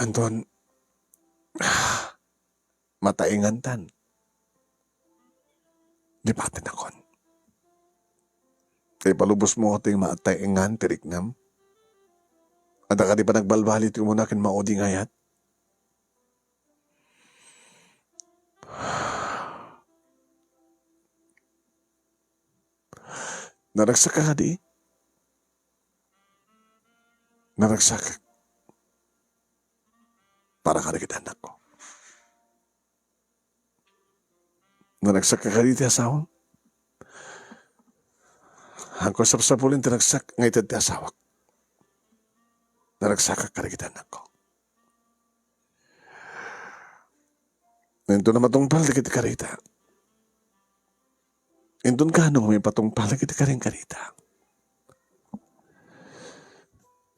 Anton, mataingan tan. Di ba tinakon? Kaya palubos mo ating mataingan, tiriknam. At ka di pa nagbalbali ito mo na kin mauding ayat? Naragsak ka di? Naragsak. Para ka kita anak ko. Naragsak ka di ti asawang? Hangko sapsapulin tinagsak ngay ti asawak. Naragsak ka kita anak ko. Nento na matungpal di kita karita. Indun ka nung may patungpal di kita karing karita.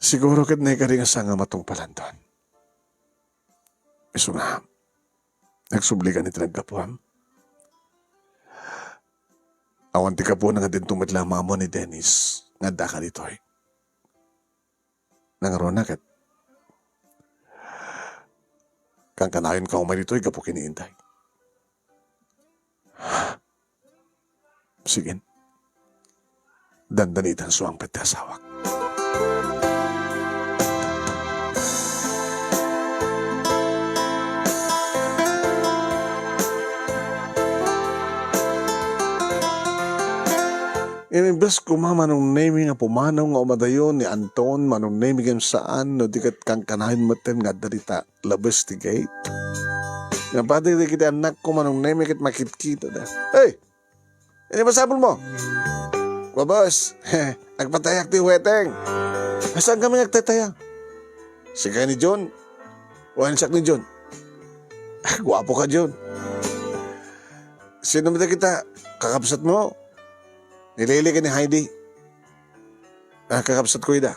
Siguro kat na ikaring asanga matungpalan doon. Iso nga, nagsubligan ito nagkapuam. Awan ti kapo na nga din tumitla mamo ni Dennis. Nga daka dito eh. Nangaroon na kat. Kang kanayon ka umay dito eh, kapo kiniintay. Sige. Dandanitan suang pati asawak. Inibes ko manong naming nga pumanaw nga umadayon ni Anton manong naming saan no dikat kang kanahin maten nga darita labas ti gate. Nga pati di kita anak ko manong naming kat makit-kita da. Hey! Ini ba sabon mo? Babos, nagpatayak ti weteng. Saan kami nagtataya? Sige ni John. Wansak ni John. Guwapo ka John. Sino ba kita? Kakapsat mo? Nilili ka ni Heidi. Kakapsat ko ida.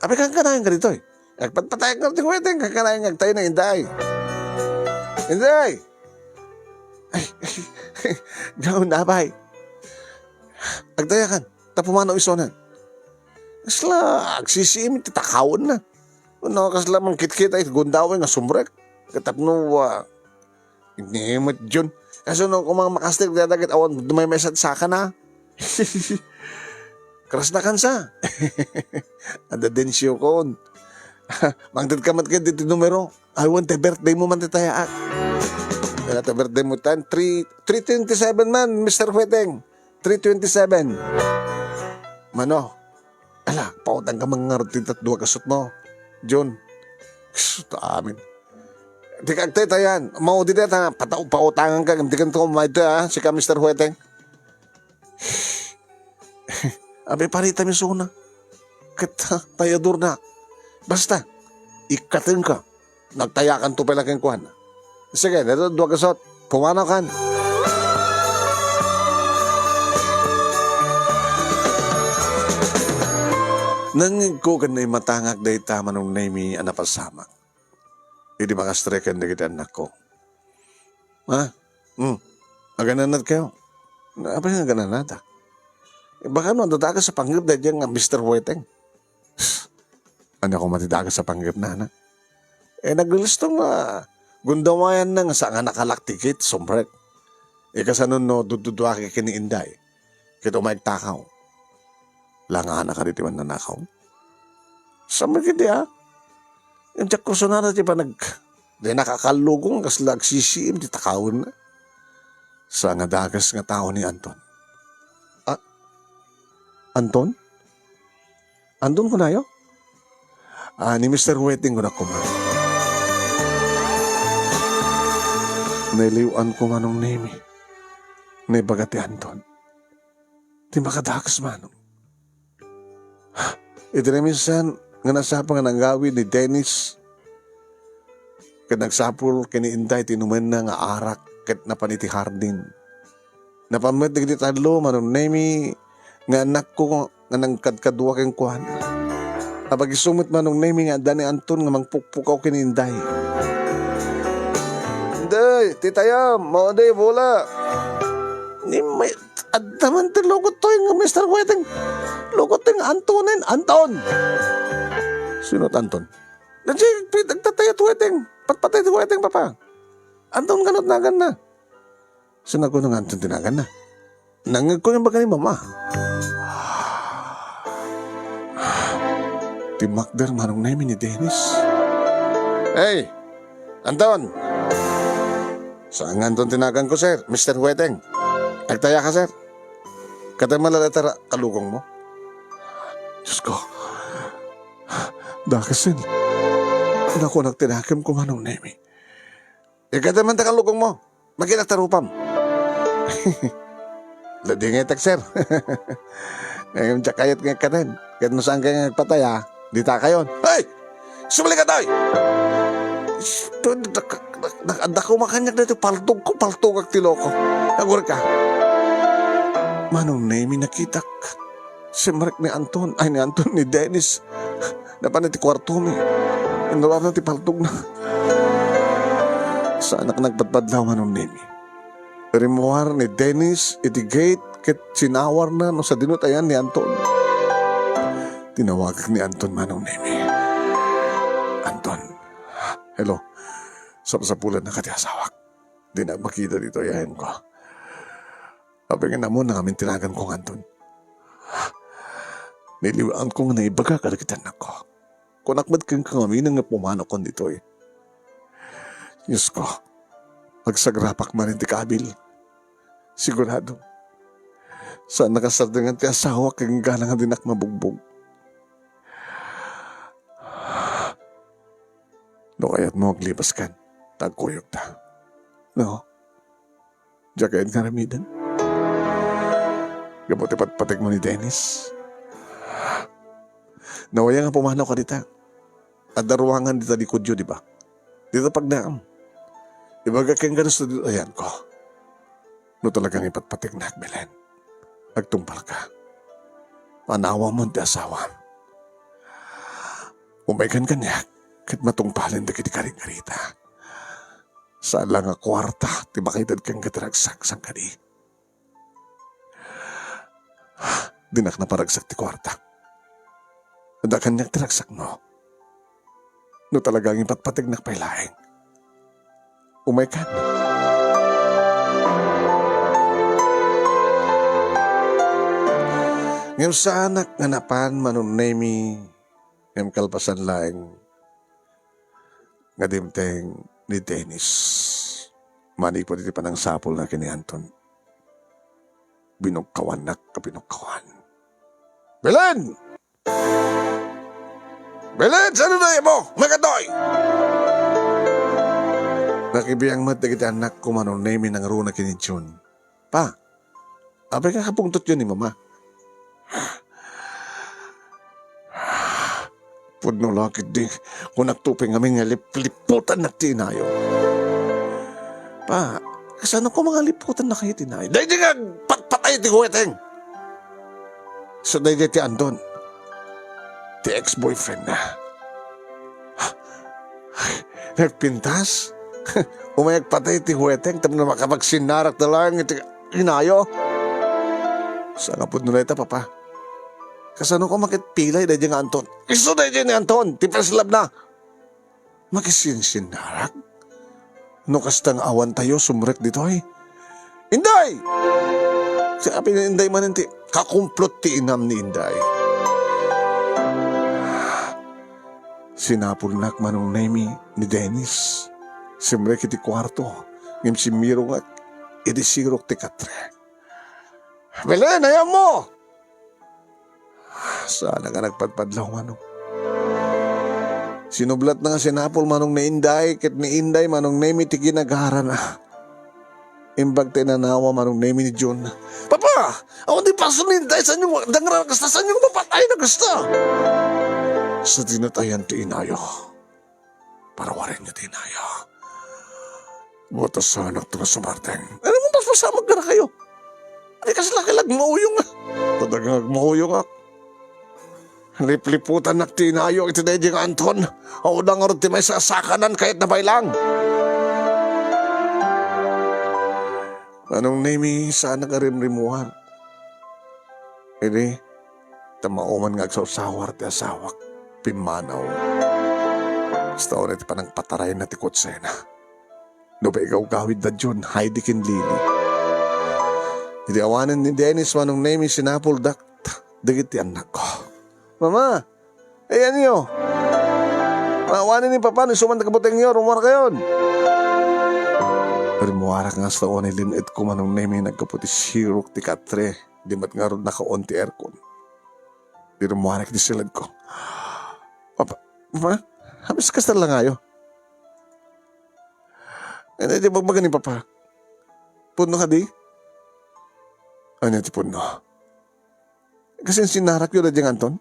Abi kang kanahin ka dito eh. Nagpatayak na ti weteng. Kakanahin tayo na Inday. Inday! Ay, gawin na bay. Agdayakan, tapumanaw isonan. Kasla, agsisiim, titakawon na. Ano, kasla mang kit-kit ay gundawin nga sumbrek. Katapno, inimot dyan. Kaso nung kumang makastik, dadagit awan, dumay mesat sa ka na. Keras na kansa. Ada din siyo kon. Mangtid ka mat dito numero. I want the birthday mo man titayaak. Kaya ta birthday mo tan 327 man, Mr. Hueteng. 327. Mano? Ala, pautang ka mga rutitat dua kasut mo. John. Ta amin. Di ka agtay-tayan. Mau di deta, pautangan ka. Di ka ito kumaito ha, si ka Mr. Hueteng. Abi parita mi suna. Kita, tayador na. Basta, ikatin ka. Nagtayakan to pala kang kuhan. Sige, dito, duwa kasot. Pumanaw kan. Nangig ko kan na matangak day tama nung naimi anapasama. Hindi makastrekan na kita anak ko. Ha? Agananat kayo. Apa yung agananat? Baka no, dadaga sa panggap dahil yung Mr. Weteng. Ano ko matidaga sa panggap na, anak? Naglilistong gundawayan na nga sa nga nakalaktikit, sombrek. Kasanon no, dududwa ka kiniinday. Kito may takaw. Langahan na ka ritiwan na nakaw. Sama kiti yung tsak kurso na natin pa di nakakalugong kas lagsisiim di takawin na. Sa nga dagas nga tao ni Anton. Anton? Anton ko na yo? Ni Mr. Wetting ko na kuman. Nailiwan ko manong name eh. Naibagati Anton. Di makadagas manong. Ito na minsan, nga nasapa nga nanggawin ni Dennis. Kat nagsapul, kiniintay, tinuman na nga arak, kat napaniti Hardin. Napamit na kita tadlo, manong nemi, nga anak ko, nga nangkadkadwa kang kuhan. Kapag isumit manong nemi nga, Dani Anton, nga mangpukpukaw kiniintay. Day, titayam, mauday, bola. Ni may, at naman tilugot to yung Mr. Wetting. Lugot yung Antonin, Anton. Sino't Anton? Nagtatayat Wetting. Patpatay ti Wetting, papa. Anton ganot nagan na. Sinagot ng Anton tinagan na. Nangag ko yung baga ni mama. Timakder manong namin ni Dennis. Hey, Anton. Saan Anton tinagan ko, sir? Mr. Wetting. Nagtaya ka, sir. Katay malalatara, kalugong mo. Diyos ko. Dakasin. Naku, nagtinakam ko manong nemi. Katay man ta kalugong mo. Maginagtarupam. Ladi nga itak, sir. Ngayon tsakayat nga ka rin. Kahit mo saan kayo nagpataya, di ta kayon. Hey! Sumali ka tayo! Nakanda ko makanyak na ito. Paltog ko, paltog ak tiloko. Agur ka. Manong nemi nakitak. Si Mark ni Anton, ay ni Anton, ni Dennis. Napan ti kwarto mi. Inular na ti paltog na. Saan ka nagpadpadlaw manong nemi? Rimuar ni Dennis, iti gate, ket sinawar na no sa dinutayan ni Anton. Tinawagak ni Anton manong nemi. Anton, hello. Sapasapulan na kati asawak. Di na makita dito yahin ko. Abingin na mo na kami tinagan kong Anton. Niliwaan ko nga naibaga kalagitan ako. Kung nakmad kang kami nga pumano ko dito eh. Diyos ko, magsagrapak man hindi kabil. Sigurado. Saan nakasardangan ti asawa kang gana nga dinak mabugbog. No kaya't mo maglibas kan. Tagkuyog ta. No? Diya kaya't nga ramidan. Gabuti patpatig mo ni Dennis. Nawaya nga pumanaw ka dita. At daruangan dita likod yun, di ba? Dito pagdaam. Ibaga kang ganas na dito, ayan ko. No talagang ipatpatig na Belen. Nagtumpal ka. Manawa mo di asawa. Umaykan kanya, kahit matungpalin na kitikaring-karita. Saan lang nga kwarta, ti makitad kang kataragsak sang kani. Dinak na paragsak ti kwarta. Ada kanyang tiragsak mo. No talagang ipatpatig na pailaing. Umaykan. Ngayon sa anak nga napan manunemi ngayong kalpasan laing nga dimteng ni Dennis. Mani po dito pa ng sapol na kini Anton. Binugkawan na kapinugkawan. Belen! Belen! Saan na mo? Magatoy! Nakibiyang mat na kita anak ko manong name ng runa kini June. Pa, abay ka kapungtot yun ni mama. Pudno lakit di, kung nagtuping kami nga liputan na tinayo. Pa, kasano ko mga liputan na kayo tinayo? Dahil di nga patpatay ti huweteng. So dahil ti Anton, ti ex-boyfriend na. Nagpintas? Umayag patay ti huweteng, tapos na makapagsinarak na lang iti inayo. Saan nga po nila ita, papa? Kasano ko makitpilay dahil nga Anton? Iso dahil ni Anton, ti first love na. Makisinsinarag? No kastang awan tayo, sumrek dito ay. Inday! Sabi ni Inday man ti, kakumplot ti inam ni Inday. Sinapulnak manong nemi ni Dennis. Sumrek iti kwarto, ngim si Miro nga, iti sirok ti katre. Belen, ayaw mo! Sana ka nagpadpadlaw manong. Sinublat na nga sinapol manong na Inday, kit ni Inday manong nemi ti ginagara na. Imbag tinanawa manong nemi ni John. Papa! Ako di paso ni Inday, saan yung dangra kasta, saan yung mapatay na kasta? Sa tinatayan ti inayo. Para warin niya ti inayo. Buta sa anak to sa Marteng. Ano mo pas masamag ka na kayo? Ay kasi lakilag mauyong nga. Tadagang mauyong nga. Lipliputan na tinayo iti na yung Anton. O udang nga ti may sasakanan kahit na bailang. Anong name sana ka rimrimuhan? Ini, tamauman nga agsawsawar ti asawak. Pimanaw. Basta ulit pa nang pataray na ti kutsena. No ba ikaw gawid na John, Heidi kin Lily. Hindi awanan ni Dennis manong name sinapol dak. Dagit ti anak ko. Mama, ayan niyo. Mawanin ni Papa, ni suman nakabuteng niyo, rumara kayon. Pero muwarak nga sa ni limit ko manong name nagkaputi sirok ti katre. Di mat nga ron nakaon ti aircon. Pero muwarak di silad ko. Papa, habis kastal lang ayo. Ano di magbaga ni Papa? Puno ka di? Ano ti puno? Kasi sinarak yun na diyang Anton?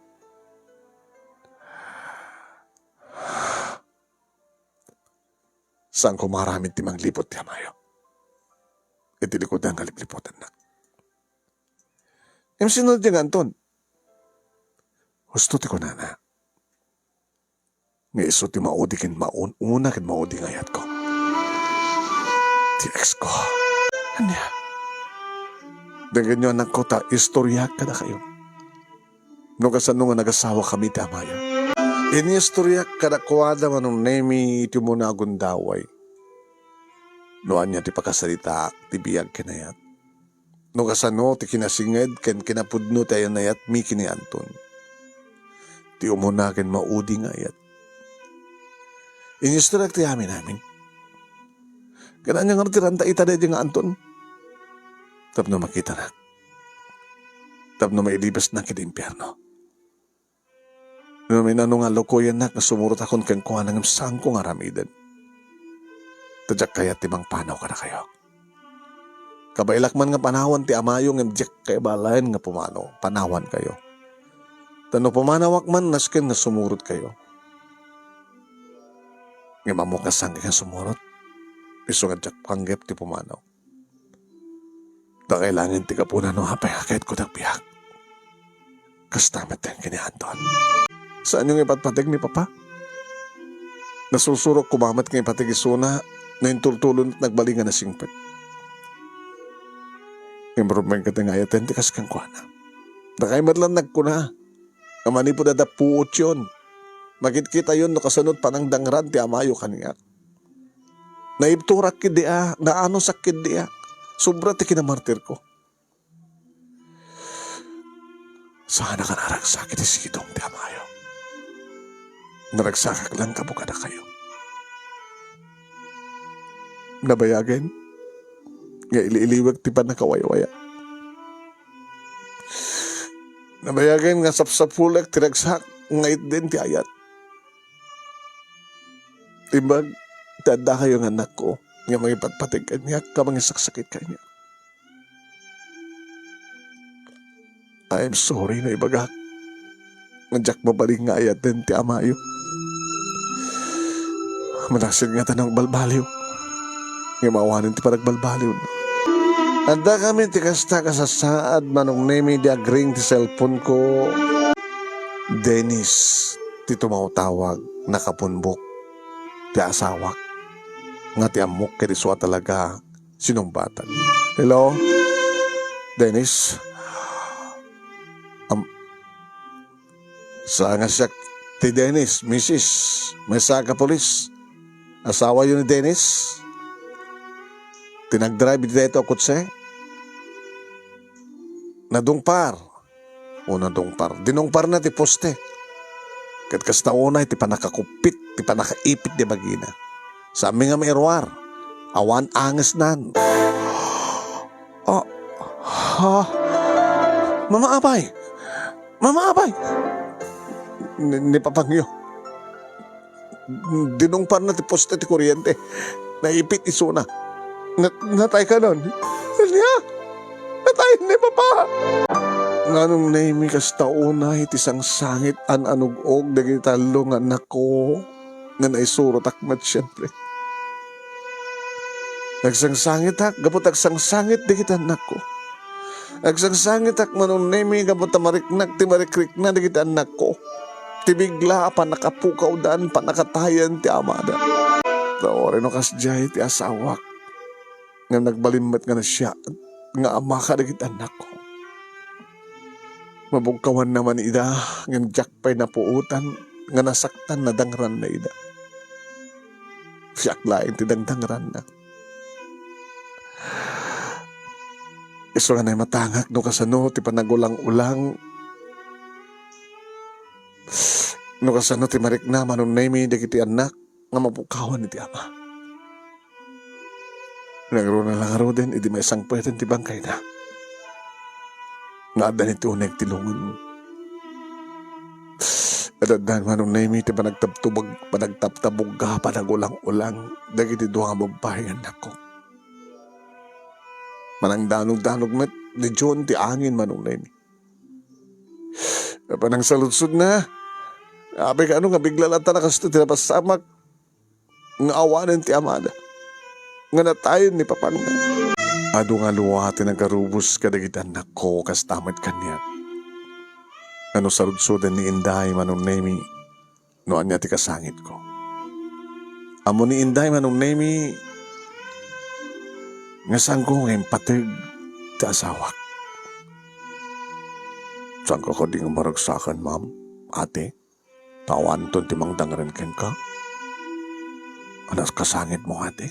Saan ko maraming timang lipot ti Amayo? Itilikod na ang kaliplipotan na. Yung sinunod diyang Anton? Gusto ti ko na. Nga iso ti maudi kin una kin maudi ngayat ko. Ti ex ko. Anya? Dengan nyo anak ko ta, istorya ka na kayo. No kasano nga nagasawa kami ti Amayo. Ini istorya ka na kuwada manong nemi iti mo na agundaway. Noan niya ti pakasalita, ti biyag kinayat. No kasano ti kinasinged, ken kinapudno tayo nayat mi kini Anton. Ti umunakin maudi ngayat. Inistorya ti amin namin. Ganaan niya nga tiranta ita di nga Anton. Tapno makita na. Tapno mailibas na kiti impyerno. No may nanong nga lokoyan na sumurot akong kang kuha ng saan kong aramidan. Tadyak kaya timang panaw ka na kayo. Kabailak man nga panawan ti Amayo ng Jack kaya balayan nga pumanaw. Panawan kayo. Tano pumanawak man nasken nga sumurot kayo. Nga mamukasang nga sumurot. Iso nga Jack panggap ti pumanaw. Da kailangan ti kapunan no hapay kahit ko tagbiyak. Kastamat din kini Anton. Saan yung ipatpatig ni Papa? Nasusurok kumamat ng ipatig isuna na intultulon at nagbalingan na singpet. Improvement ka nga ayaten ti kaskang kwa na. Nakaimat lang nagkuna. Kamani po dadapuot yun. Makikita yun no kasunod panang dangran ti Amayo kaniya. Naibturak kidia, naano sakit dia. Sobra ti kinamartir ko. Sana ka naragsak iti sidong ti Amayo. Naragsakak lang kabukada kayo. Nabayagan, nga iliiliwag ti panakawaywaya. Nabayagan nga sapsapulak ti ragsak, nga itden ti ayat. Timbag, tanda kayo ng anak ko, nga mga ipatpatig kanya, ka mga saksakit kanya. I'm sorry na ibagak. Nandiyak mabaling nga ayat din ti amayo. Manasin nga tanang balbaliw. Nga mawanin ti panagbalbaliw. Adda kami ti kasta kasasaad manong nemi di agring ti cellphone ko. Dennis, ti tumawtawag, nakapunbok, ti asawak. Nga ti amok kay diswa talaga sinumbatan. Hello? Dennis? Sa nga siya ti Dennis, Mrs. May saka polis. Asawa yun ni Dennis? Tinag-drive dito kutse? Nadungpar. O nadungpar. Dinungpar na ti poste. Kat kasta una ti panakakupit, ti panakaipit di bagina. Sa amin nga mairwar. Awan anges nan. Oh, ha? Mama Abay! Mama Abay! Ni Papangyo. Dinungpar na ti poste ti kuryente. Naipit iso na. Natay ka nun. Niya! Natay ni Papa! Nganong naimi kas tauna iti sang sangit an anugog dagiti talo nga nako nga naisuro takmat siyempre. Nagsangsangit hak, gapot agsangsangit dagiti anak ko. Nagsangsangit hak manong naimi gapot tamariknak ti marikrik na dagiti anak ko. Tibigla pa nakapukaw daan pa nakatayan ti amada. Tawarin no kasjay ti asawak. Nga nagbalimbat nga na siya. Nga ama ka dagiti anak ko. Mabugkawan naman ida. Nga jakpay na puutan. Nga nasaktan na dangran na ida. Siyak lain ti dangdangran na. Iso nga na matangak no kasano ti panagulang-ulang. No kasano ti marik na manong naimi dagiti anak nga mapukawan iti ama. Nagro na lang aro din, idi may isang pweden ti bangkay na. Nga adan iti uneg tilungan. Adadan manong naimi ti panagtaptabog ka panagulang-ulang dagiti duha nga babae anak ko. Manang danog-danog met ni John ti angin manong naimi. Panang saludsod na. Abe ka ano nga bigla lang tanakasto tinapasamak. Nga awanan ti amada. Nga natayon ni Papangna. Ado nga luwati nagarubos kadagiti anak ko kas tamad kanya. Ano sarudsudan ni Inday manong nemi no anya ti kasangit ko. Amo ni Inday manong nemi nga saan ko ngayon patag ti asawak. Saan ko di nga maragsakan, ma'am? Ate? Tawan ton timang dangren ken ka? Anas kasangit mo, ate?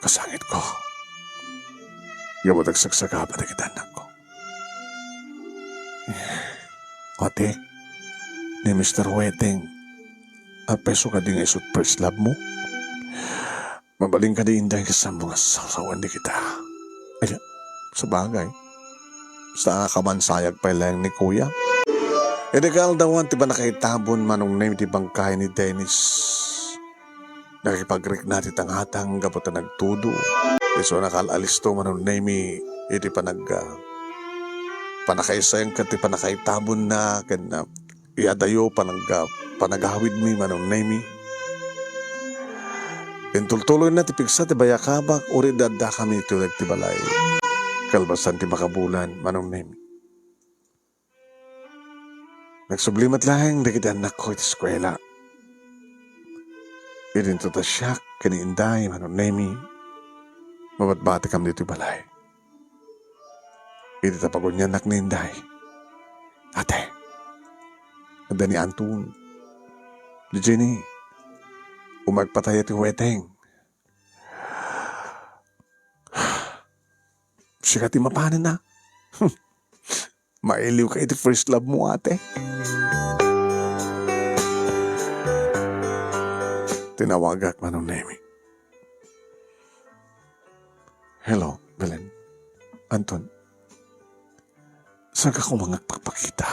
Kasangit ko. Gamot agsagsaka pa na kita anak ko. Ate, ni Mr. Wedding, peso ka di nga isut first love mo? Mabaling ka di inday sa mga sasawan di kita. Ay, sa bagay. Sa kamansayag pa lang ni Kuya. Edekal dawan ti ba nakaitabon manong name ti bangkay ni Dennis. Nakipagrik na ti tangatang gapot na nagtudo. Iso nakalalisto manong name iti panakaisayang ka ti panakaitabon na kan iadayo panagahawid mi manong name. Intultuloy na ti pigsa ti bayakabak uri dadda kami tulag ti balay. Kalbasan ti makabulan manong name. Nagsublimat lang dagiti anak ko iti eskwela. Idinto ta siya kani Inday manong nemi. Mabatbati kam dito balay. Idi tapagon niya anak ni Inday. Ate, ada ni Anton. Di Jenny, umagpatay iti weteng. Siya ti mapanin na. Mailiw ka iti first love mo, ate. Tinawagak manong nemi. Hello, Belen. Anton. Saan ka kumangag pagpakita?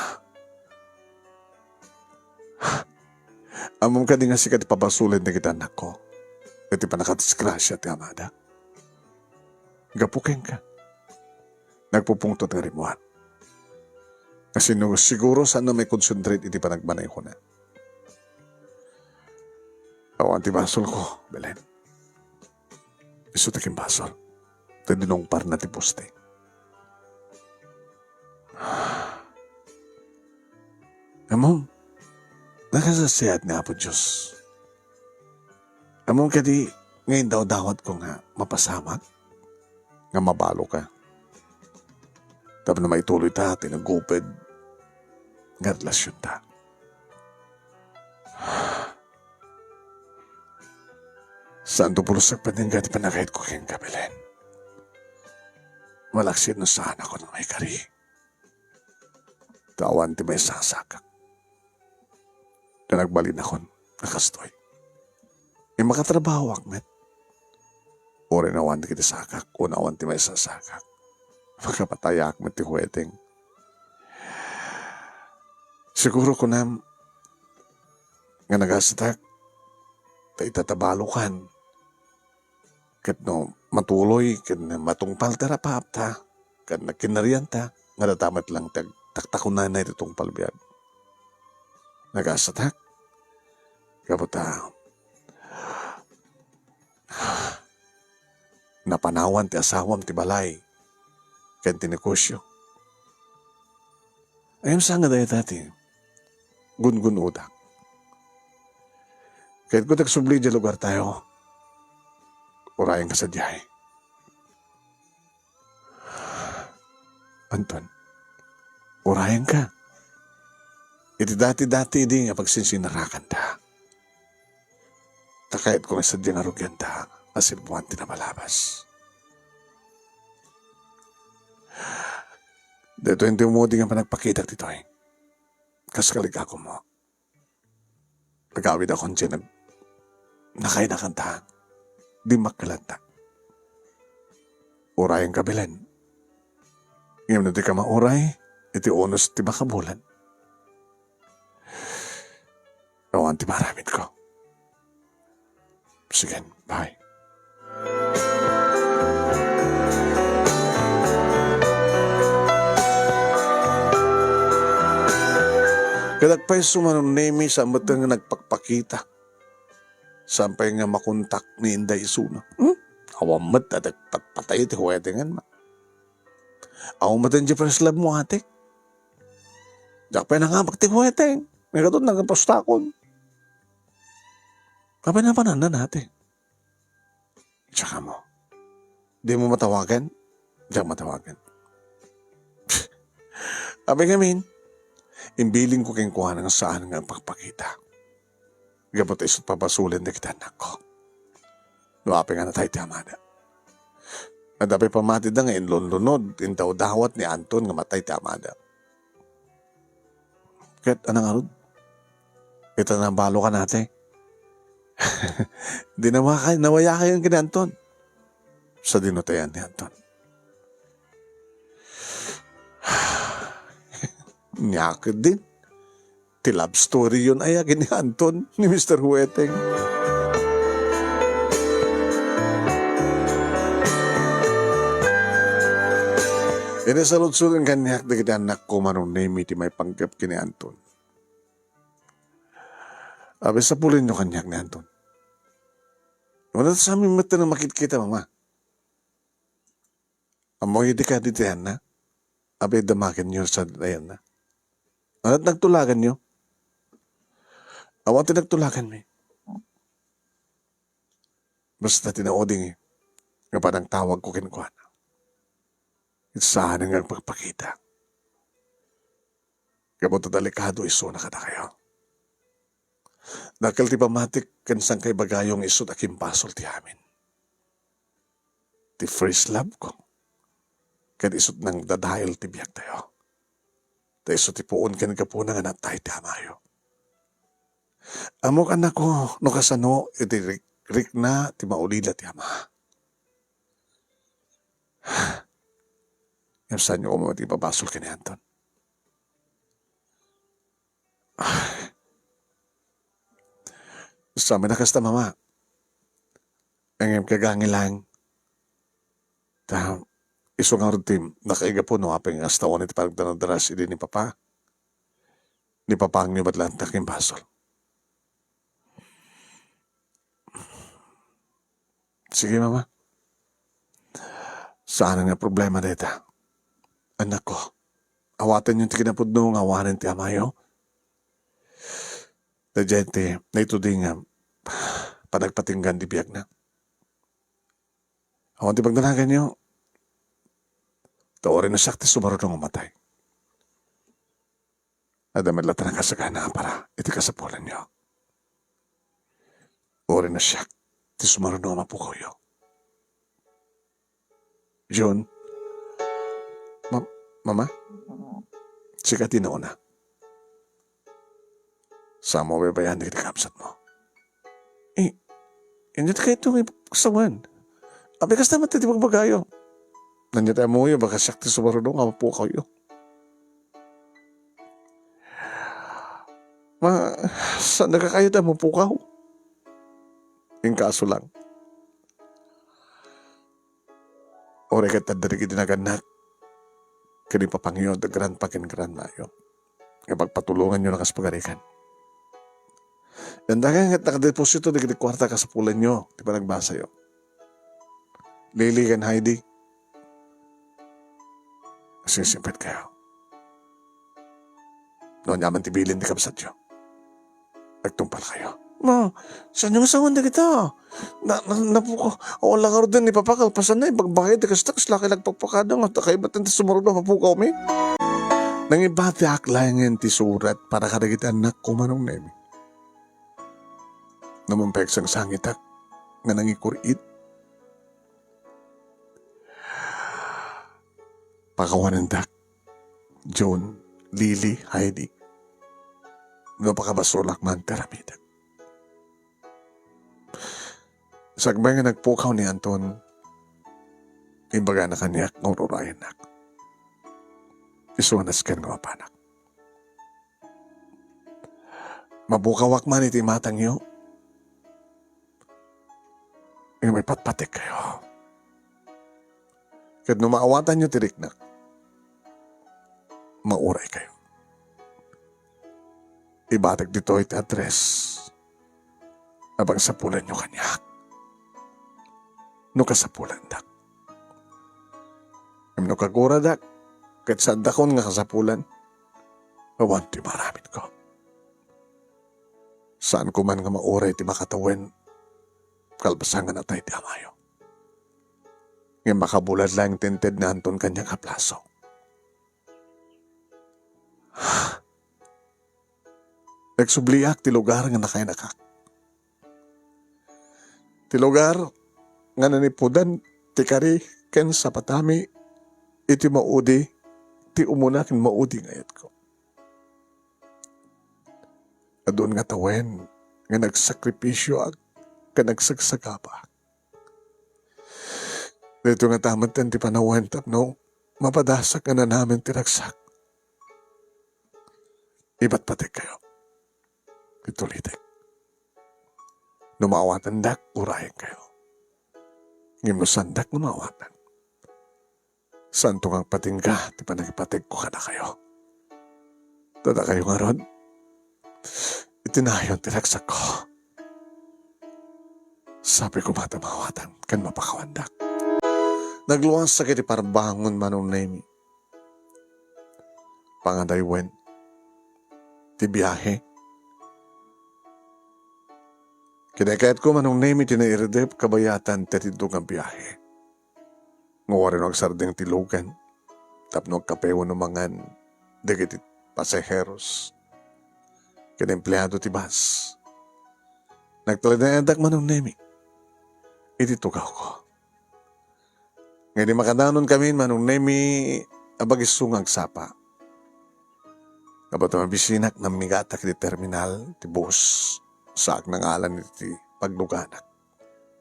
Amom ka di nga sikat ipabasulan na kita anak ko. At ipanakatisgrasya ti amada. Gapukin ka. Nagpupungtot nga rimuan. Kasi no, siguro sana may concentrate iti panagmanay ko na. Awan ti basol ko, Belen. Iso taking basol. Tadinong par na ti poste. Among, nakasasayat nga po Diyos. Among kadi, ngayon daw dawat ko nga mapasamak, nga mabalo ka. Tapos na maituloy ta, tinagupid, nga relasyon ta. Saan to pulusak pa din gati panakait ko kayong kabilen? Malaksin na saan ako ng may kari. Tawan ti may sasakak. Na nagbalin ako, nakastoy. E makatrabaho akmet. Ore nawan ti kiti sakak, unawan ti may sasakak. Magkapataya akmet ti huweteng. Siguro ko na nga nagasatak, tayo tatabalukan. Kat no matuloy, kat na matungpal tarapap ta, kat na kinarian ta, nga natamat lang taktakunan na itong palbiag. Nagasatak, kaputa, napanawan ti asawam ti balay, kat tinekosyo. Ayun sa nga dahil dati, gun-gun udak. Kahit ko tagsubli dyan lugar tayo, urayan ka sa dihay. Anton, urayan ka. Iti dati-dati di nga pagsinsinarakan ta. Takayat ko nga sa diyang arugyan ta, asilbuhan tinabalabas. Dito hindi mo di nga panagpakitak dito eh. Kaskalig ako mo. Nagawid akong dyan, nakain na kantahan. Di makalanta. Urayang kabilan. Ngayon na di ka mauray, iti unos ti makabulan. Awan ti maramit ko. Sige, bye. Kadagpay sumanong nemi sa matang nga nagpakpakita. Sampay nga makontak ni Inday Isuna. Awamat at patay iti huwetingan ma. Awamat ang Jeffers Lab mo ate. Jakpay na nga magti huweteng. May katun na nga postakon. Kapay na pananan ate. Tsaka mo. Di mo matawagan? Diyak matawagan. Abay ngamin. Imbiling ko kayong kuha ng saan nga pagpakita. Gabot isot papasulin na kita anak ko. Luwapi nga na tayo ti amada. At dapat pamatid na nga inlunlunod, indaw dawat ni Anton nga matay ti amada. Kahit anang arod? Kita na balo ka nate. Di nawaya kayo kini Anton. Sa dinutayan ni Anton. Nyakid din. Ti love story yun ay agin ni Anton ni Mr. Huweteng. Inasalod-sud ang kanyak na kita anak ko manong name iti may panggap kini Anton. Abe sa pulin nyo kanyak ni Anton. Wala sa aming mata na makikita mama. Amoy di ka ditihan na. Abe damakin nyo sa dayan na. At nagtulagan nyo? Awan nagtulagan mi. Basta tinaoding eh. Nga parang tawag ko kinukuha na. Saan nga pagpakita. Kapag delikado iso na kada kayo. Nakal ti pamatik kansang kay bagayong iso na kimpasol ti amin. Ti first love ko. Kad isot nang dadahil ti biyak tayo. Iso ti puon kan kapuna nga natay ti amayo. Amok anak ko, no kasano, iti rik na ti maulila ti ama. Yung saan nyo ko ti papasol ka ni Anton? Sa amin na kasta mama. Ang kagangi lang. Iso nga rin tim, nakaiga po no, apeng astawan iti parang danadaras, hindi ni papa, Ni papangyo ba't lantak yung basol? Sige, mama. Saan nga problema dito? Anak ko, awatan yung tikinapudno ng awanan ti amayo. Na gente, na ito din nga, panagpatinggan di biyag na. Awan ti pagdanagan nyo, tawarin na sakti sumarot ng umatay. Adamad lata na kasagana para iti kasapulan nyo. Orin na siya, ti sumarot ng mapukaw yo. John, mama, sikatin na una. Sa mo bayan di kapsat mo. Hindi kayo itong ipagsawan. Abikas naman iti magbagayo. Nandiyan tayo mo yun, baka sakti sumarunong nga po kayo. Saan nagkakayo tayo mo po kayo? Yung kaso lang. Ore ka tadari kitinaganat. Kani papangyo, dagran pakin mayo. Kapag patulungan nyo na kaspagarikan. Dandagan at nakadeposito di kwarta ka sa pulan nyo. Di ba nagbasa yun? Lily and Heidi. Sisimpit kayo. Noon yaman tibilin di kapsat nyo. Nagtumpal kayo. Ma, saan yung asawan na kita? Napuko. O lang ka rin ni papakal. Pasan na ibagbakay. Kastas laki nagpapakadang. At kayo ba't ti sumarod na mapukaw mi? Nang ibati aklayan ti surat para karagit anak ko manong nemi. Namumpek sang sangitak nga nangikurit. Pakawanandak, John, Lily, Heidi. Napakabasolak man teramidak. Sagbay nga nagpukaw ni Anton, imbaga na kanyak ng rurayan nak. Isuanas ka ng mapanak. Mabukawak man iti matang iyo. Yung may patpatik kayo. Kahit numaawatan nyo tirik na, mauray kayo. Ibatag dito iti address. Abang sapulan nyo kanyak. No kasapulan dak. No kagura dak. Kahit saan dakon nga kasapulan. Awan ti maramit ko. Saan ko man nga mauray ti makatawin. Kalbasangan na tayo ti amayo. Ngayon makabulad lang tinted na Anton kanyang kaplaso. Nagsubliak ti lugar nga nakainakak. Ti lugar nga nanipudan ti kari ken sa patami iti maudi ti umuna ken maudi ngayat ko. Adun nga tawen nga nagsakripisyo ag ka nagsagsagapa. Dito nga tamat yan ti panawan tapno, mapadasak ka na namin tiragsak. Iba't patik kayo. Itulitik. Numawatan dak, urayan kayo. Ngimnusan dak, numawatan. Santo kang patingga, ti panagipatik ko ka na kayo. Tada kayo nga ron, itinayon tiragsak ko. Sabi ko matamawatan, kan mapakawandak. Nagluwas sa kiti parbangon manong nemi. Pangadaywen, ti biyahe. Kinakayat ko manong nemi tinairdep kabayatan tetidog ang biyahe. Ngawarin ang sarding tilugan, tapno kapewo numangan, dagiti pasaheros. Kinempleado ti bas. Nagtalad na edak manong nemi. Iti tugaw ko. Ngayon makadanon kami manong nemi abagis sapa. Kabat mabisinak na migatak di terminal, ti bus, saak ng alan iti pagluganak.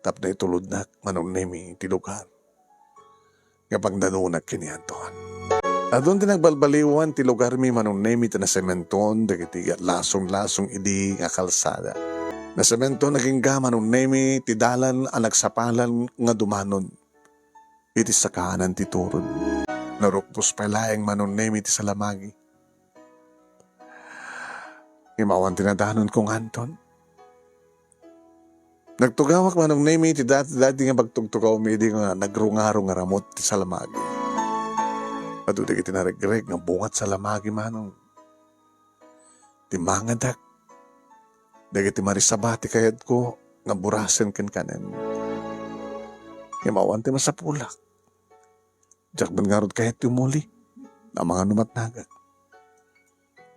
Tap na itulod na manong nemi ti lugar. Kapag danunak kiniantohan. Adon din nagbalbaliwan ti lugar mi manong nemi ti nasementon, dagiti lasong-lasong idi nga kalsada. Nasemento naging gaman ng nemi ti dalan ang nagsapalan nga dumanon. Iti sa kahanan ti turon. Naruktos palaeng manon nemi ti salamagi. Imawan tinadanon kong Anton. Nagtugawak manong name ti dati nga pagtugtugaw mi di nga nagrungaro nga ramot ti salamagi. Adu di kiti naregreg nga bungat salamagi manong. Ti mangadak. Dagiti marisabati kayad ko nga burasen ken kanen. Imawan ti masapulak. Jak ben ngarod kayat ti umuli na mga numatnagat.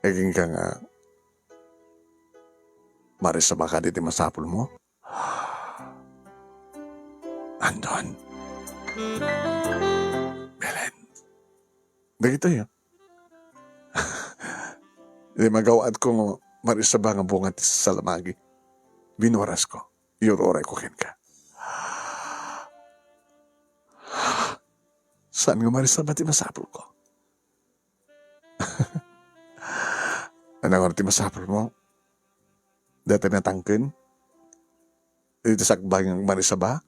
Eging ka nga marisabaka di ti masapul mo. Anton. Belen. Dagito yun. Di magawaad ko nga marisaba nga bunga ti salamagi. Binuras ko. Yuroray ko ken ka. Saan nga marisaba ti masapul ko? Anong ti masapul mo? Dati natangkin? Dito sakbang ang marisaba?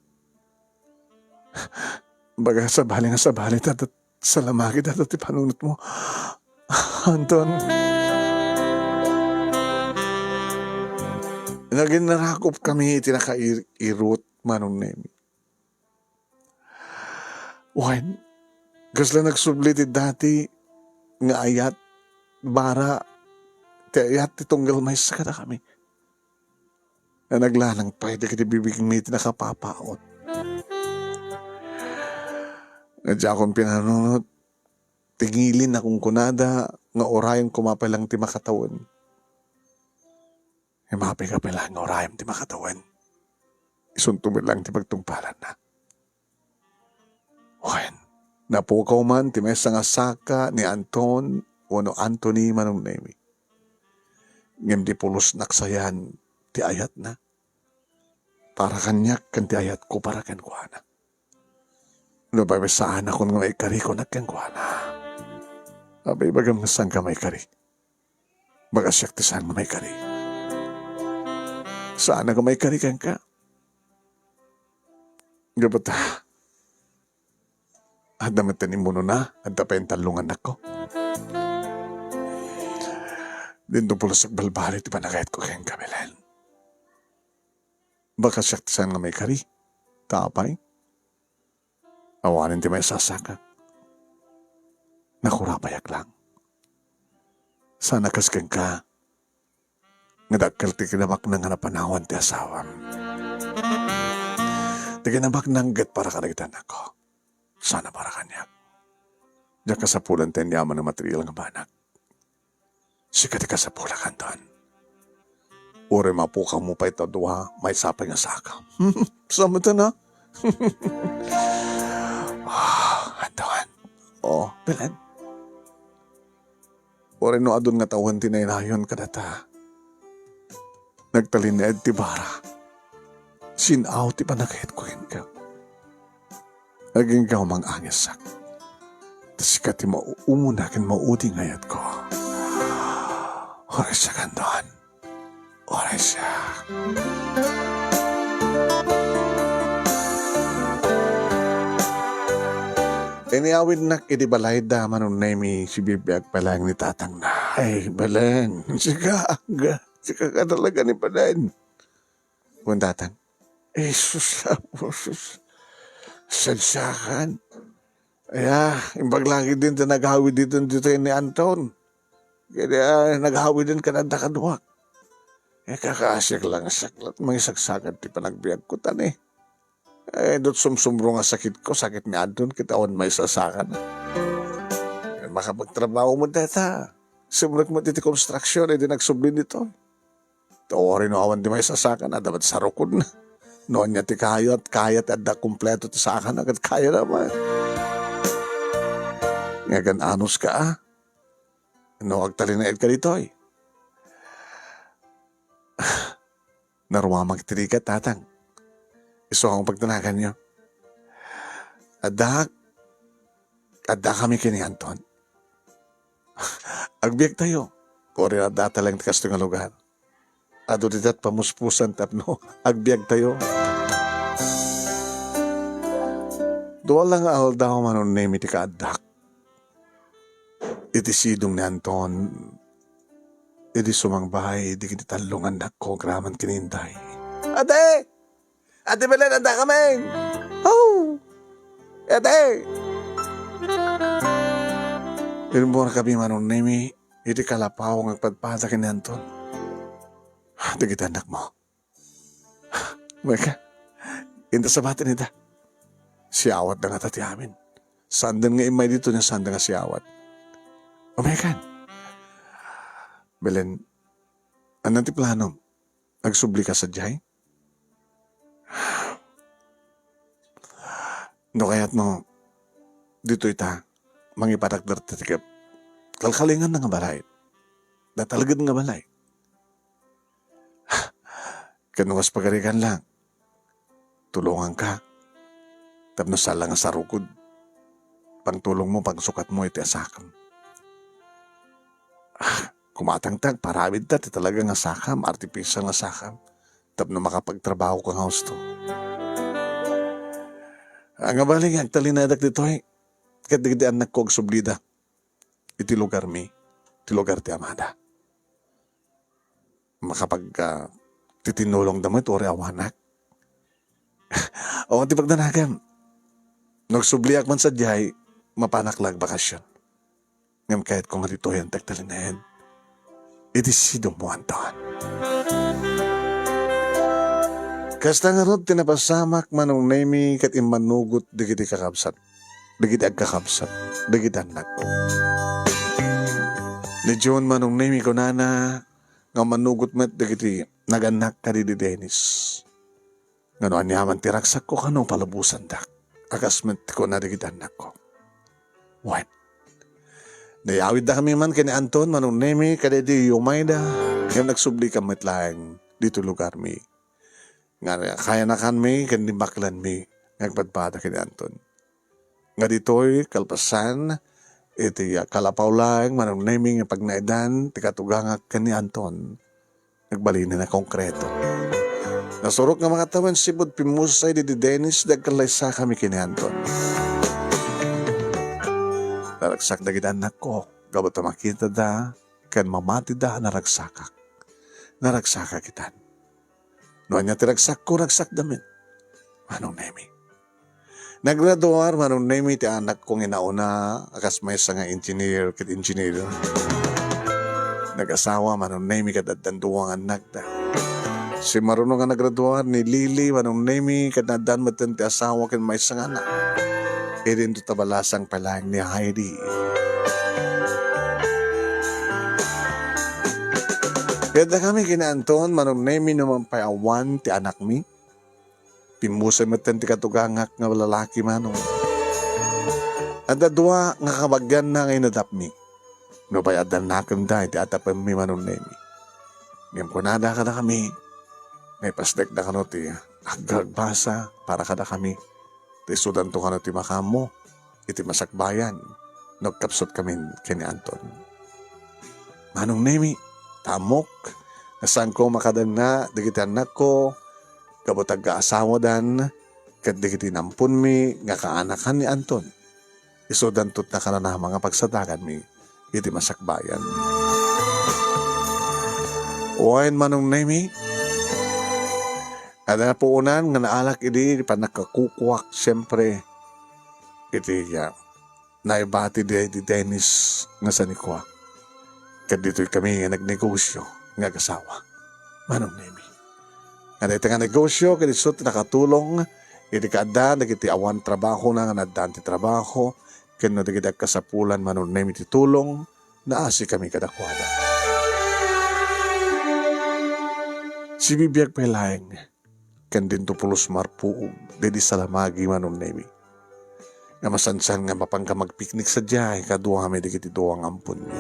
Baga sabali nga sabali tatat salamagi tatat ti panunot mo. Anton. Naging narakop kami tinakairot manong nemi. Wan, gasla nagsubli ti dati nga ayat bara ti ayat ti tunggal may sakata kami. Na naglalang pwede kiti bibiging may tinakapapaot. Nadya akong pinanunod, tingilin akong kunada, nga orayang kumapalang ti makatawan. Mapi ka pala nga orayang ti makatawan. Isuntumid lang ti pagtungpalan na. Wen, napukaw man ti may nga saka ni Anton o no Anthony manong nemi. Ngem di pulos naksayan ti ayat na. Para kanyak kan ti ayat ko para ken kuana. No ba saan ako nga may kari ko nagken kuana. Abay bagam saan ka may kari. Baga siyak ti saan nga may kari. Saan ka may kari ken ka? Gabata. Adamat ni mo na at dapayin talungan ako. Dito pula sa balbali ti panagayat ko ken Belen. Baka siyak ti saan nga may kari. Tapay. Awanin ti may sasaka. Nakurapayak lang. Sana kasken ka. Ngadakkel ti kinabak nang napanawan ti asawam. Ti kinabak nang get para kanagitan ako. Sana para kanyak. Diyak kasapulan ten yaman ng material nga banak. Sikat kasapulan kanton. Ure mapukaw mo pa ito duha, may sapay nga saka. Sama ito na? Antawan. Belen. Ure no adun nga tawhan tinaynayon ka data. Nagtalin na ti bara. Sinaw ti panagayat ko yun ka. Naging ka umang angesak. Tas ka ti maumunakin mauding ngayat ko. Ure siya kandoan. Ure siya. Iniawid nak itibalay da manong nemi si bibiyag palang ni tatang na. Ay, Belen, sika ka talaga ni Belen. Kung tatang, sus, sadsakan. Ay, imbag lagi din ta naghawid dito ni Anton. Kaya naghawid din ka na dakaduwak. Kakasyak lang saklat, may saksakan ti panagbiag ko tan eh. Dot sumsumro nga sakit ko, sakit ni Anton, kitawan may sasakan. Makapagtrabaho mo data. Simulat mo dito construction, di nagsubli nito. Tawarin no awan di may sasakan, dapat sarukod na. Noon niya ti kayat at da kumpleto ti sakan, agad kaya naman. Ngagan anos ka No, agtalinaid ka dito eh. Narumamang tirikat, tatang. Iso akong pagtanakan niyo. Adda kami kini Anton. Agbiag tayo. Kori na data lang kasto nga lugar. Ado ditat pamuspusan tapno. Agbiag tayo. Doon lang aldaw manon name iti kaadak. Iti sidong ni Anton. Idi sumangbahay, di kiti talungan na ko, graman kininday. Ate! Ate Belen, anda kami! Oh! Ate! Ilmo na kami manon nemi, iti kalapaw ng pagpada kinanton. Di kita anak mo. Maka, inta sa batin ita. Siyawat na nga tati amin. Sandan nga imay dito niya sandan nga siyawat. Umekan. Belen, anong ti plano? Nagsubli ka sa jay? No kaya't no, dito ita, mangipatakdar tatikap. Kalkalingan na nga balay. Natalagad nga balay. Kanuwas pagarikan lang. Tulungan ka. Tapno sala nga sarukod. Pangtulong mo, pagsukat mo, iti asakam. Kumatangtag, paramid ta, ti talaga nga sakam, artificial nga sakam. Tapno makapagtrabaho kang house to. Ang abaling, ang talinadak dito ay, kadigdi anak ko sublida. Iti lugar mi, iti lugar ti amada. Makapag titinulong damit, ori awanak. O, ti pagdanagan, nagsubliak man sa dihay, mapanaklag bakasyon. Ngam kahit kung dito yan tagtalinayan, iti sidong mo antawan. Kasta nga rod, tinapasamak manong nemi kat imanugot digiti kakabsat. Digiti agkakabsat, digiti anak ko. Ni John manong nemi ko nana, nga manugot met digiti naganak ka di Dennis. Ngano anyaman tiraksak ko kanong palabusan dak. Akas met ko na digiti anak ko. What? Nayawid na kami man kini Anton manong nemi kada di Yumayda. Ngayon nagsubli ka met lang dito lugar mi. Nga kaya na kan mi, kandi baklan mi, nagpadpada kini Anton. Nga dito'y kalpasan, iti kalapaw lang, manong naming pag naidan, tikatugangak kani Anton, nagbalinin na konkreto. Nasurok nga mga tawan, sibod pimusay di Dennis, dagkalaysa kami kini Anton. Naragsak na anak ko, gabot na makita da, kan mamati da, naragsakak. Naragsaka kitan. Noon niya tiragsak ko, ragsak damit. Manong nemi. Nagraduar, manong nemi, ti anak kong inauna, akas may sa nga engineer, kit engineer. Nag-asawa, manong nemi, kadadanduwang anak da. Si marunong nga nagraduar, ni Lily, manong nemi, kadadan matan ti asawa, kin may sa nga anak. E din to tabalasang palang ni Heidi. Kaya kami kina Anton, manong nemi naman pa awan ti anak mi. Pimusay matan ti katugangak nga lalaki manong. At adwa nga kabagyan na ngayon nadap mi. No pa'y adan nakam da, ti atapan mi manong nemi. Ngayam ko nada ka na kami. May pasdek na kano ti agagbasa para kada kami. Ti sudan to kano ti makamo. Iti masakbayan. Nagkapsot kami kini Anton. Manong nemi. Tamok, nasan ko makadan na, digiti anak ko, kabutag ka-asawa dan, kat digiti nampun mi, nga kaanakan ni Anton. Isudan tut na ka na mga pagsadagan mi, iti masakbayan. Uwain manong nemi, ada po unan, nga naalak idi, panakakukwak, siyempre, iti naibati di Dennis, nga sanikwa. Dito'y kami nga nagnegosyo nga kasawa. Manong nemi. Nga dito nga negosyo, kadisot nakatulong, iti kaada, nagiti awan trabaho na nga nadan ti trabaho, kano nagiti kasapulan, manong nemi ti tulong, naasi kami kadakwada. Si bibiyag pailaeng, kan din to pulos marpuog, dedi salamagi manong nemi. Nga masansan nga mapangka magpiknik sa diyay, kaduwa kami digiti duwang ampun niya.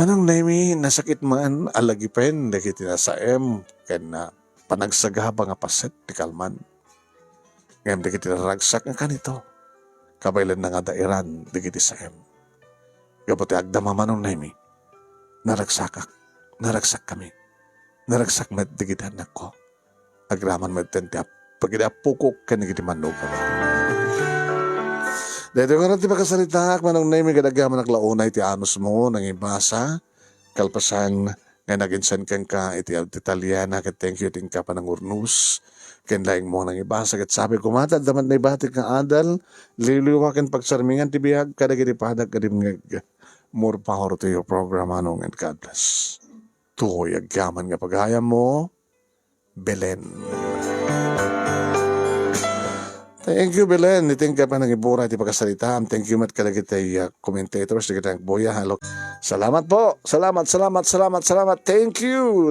Anong nemi, nasakit man, alagipen, dagiti nasa kaya na panagsagaba nga paset, di kalman. Ngayon, dagiti naragsak nga kanito, kabaylan na nga dairan, dagiti sa Gaputi agdama manong nemi, naragsak kami, naragsak met dagiti anak ko, agraman met tentiap, pagida pukok ka nagiti manugan. Dito nga natin makasalita, manong na yung gadagaman naglaunay ti anos mo, nang ibasa, kalpasan, nga naginsan kang ka, iti Italiana, kat thank you, ting ka pa ng urnus, kinlaing mo nang ibasa, kat sabi ko, matad, daman na ibatik nga adal, liliwakin pagsarmingan, tibiyag, kadagiti padag, kadimngag, more power to your program, anong, and God bless. Tuhoy, agyaman nga paghayam mo, Belen. Thank you, Belen. Iting ka pa ng ibura at ipagkasalita. Thank you, mat kalagitay commentators. Di kita boya. Halo. Salamat po. Salamat. Thank you.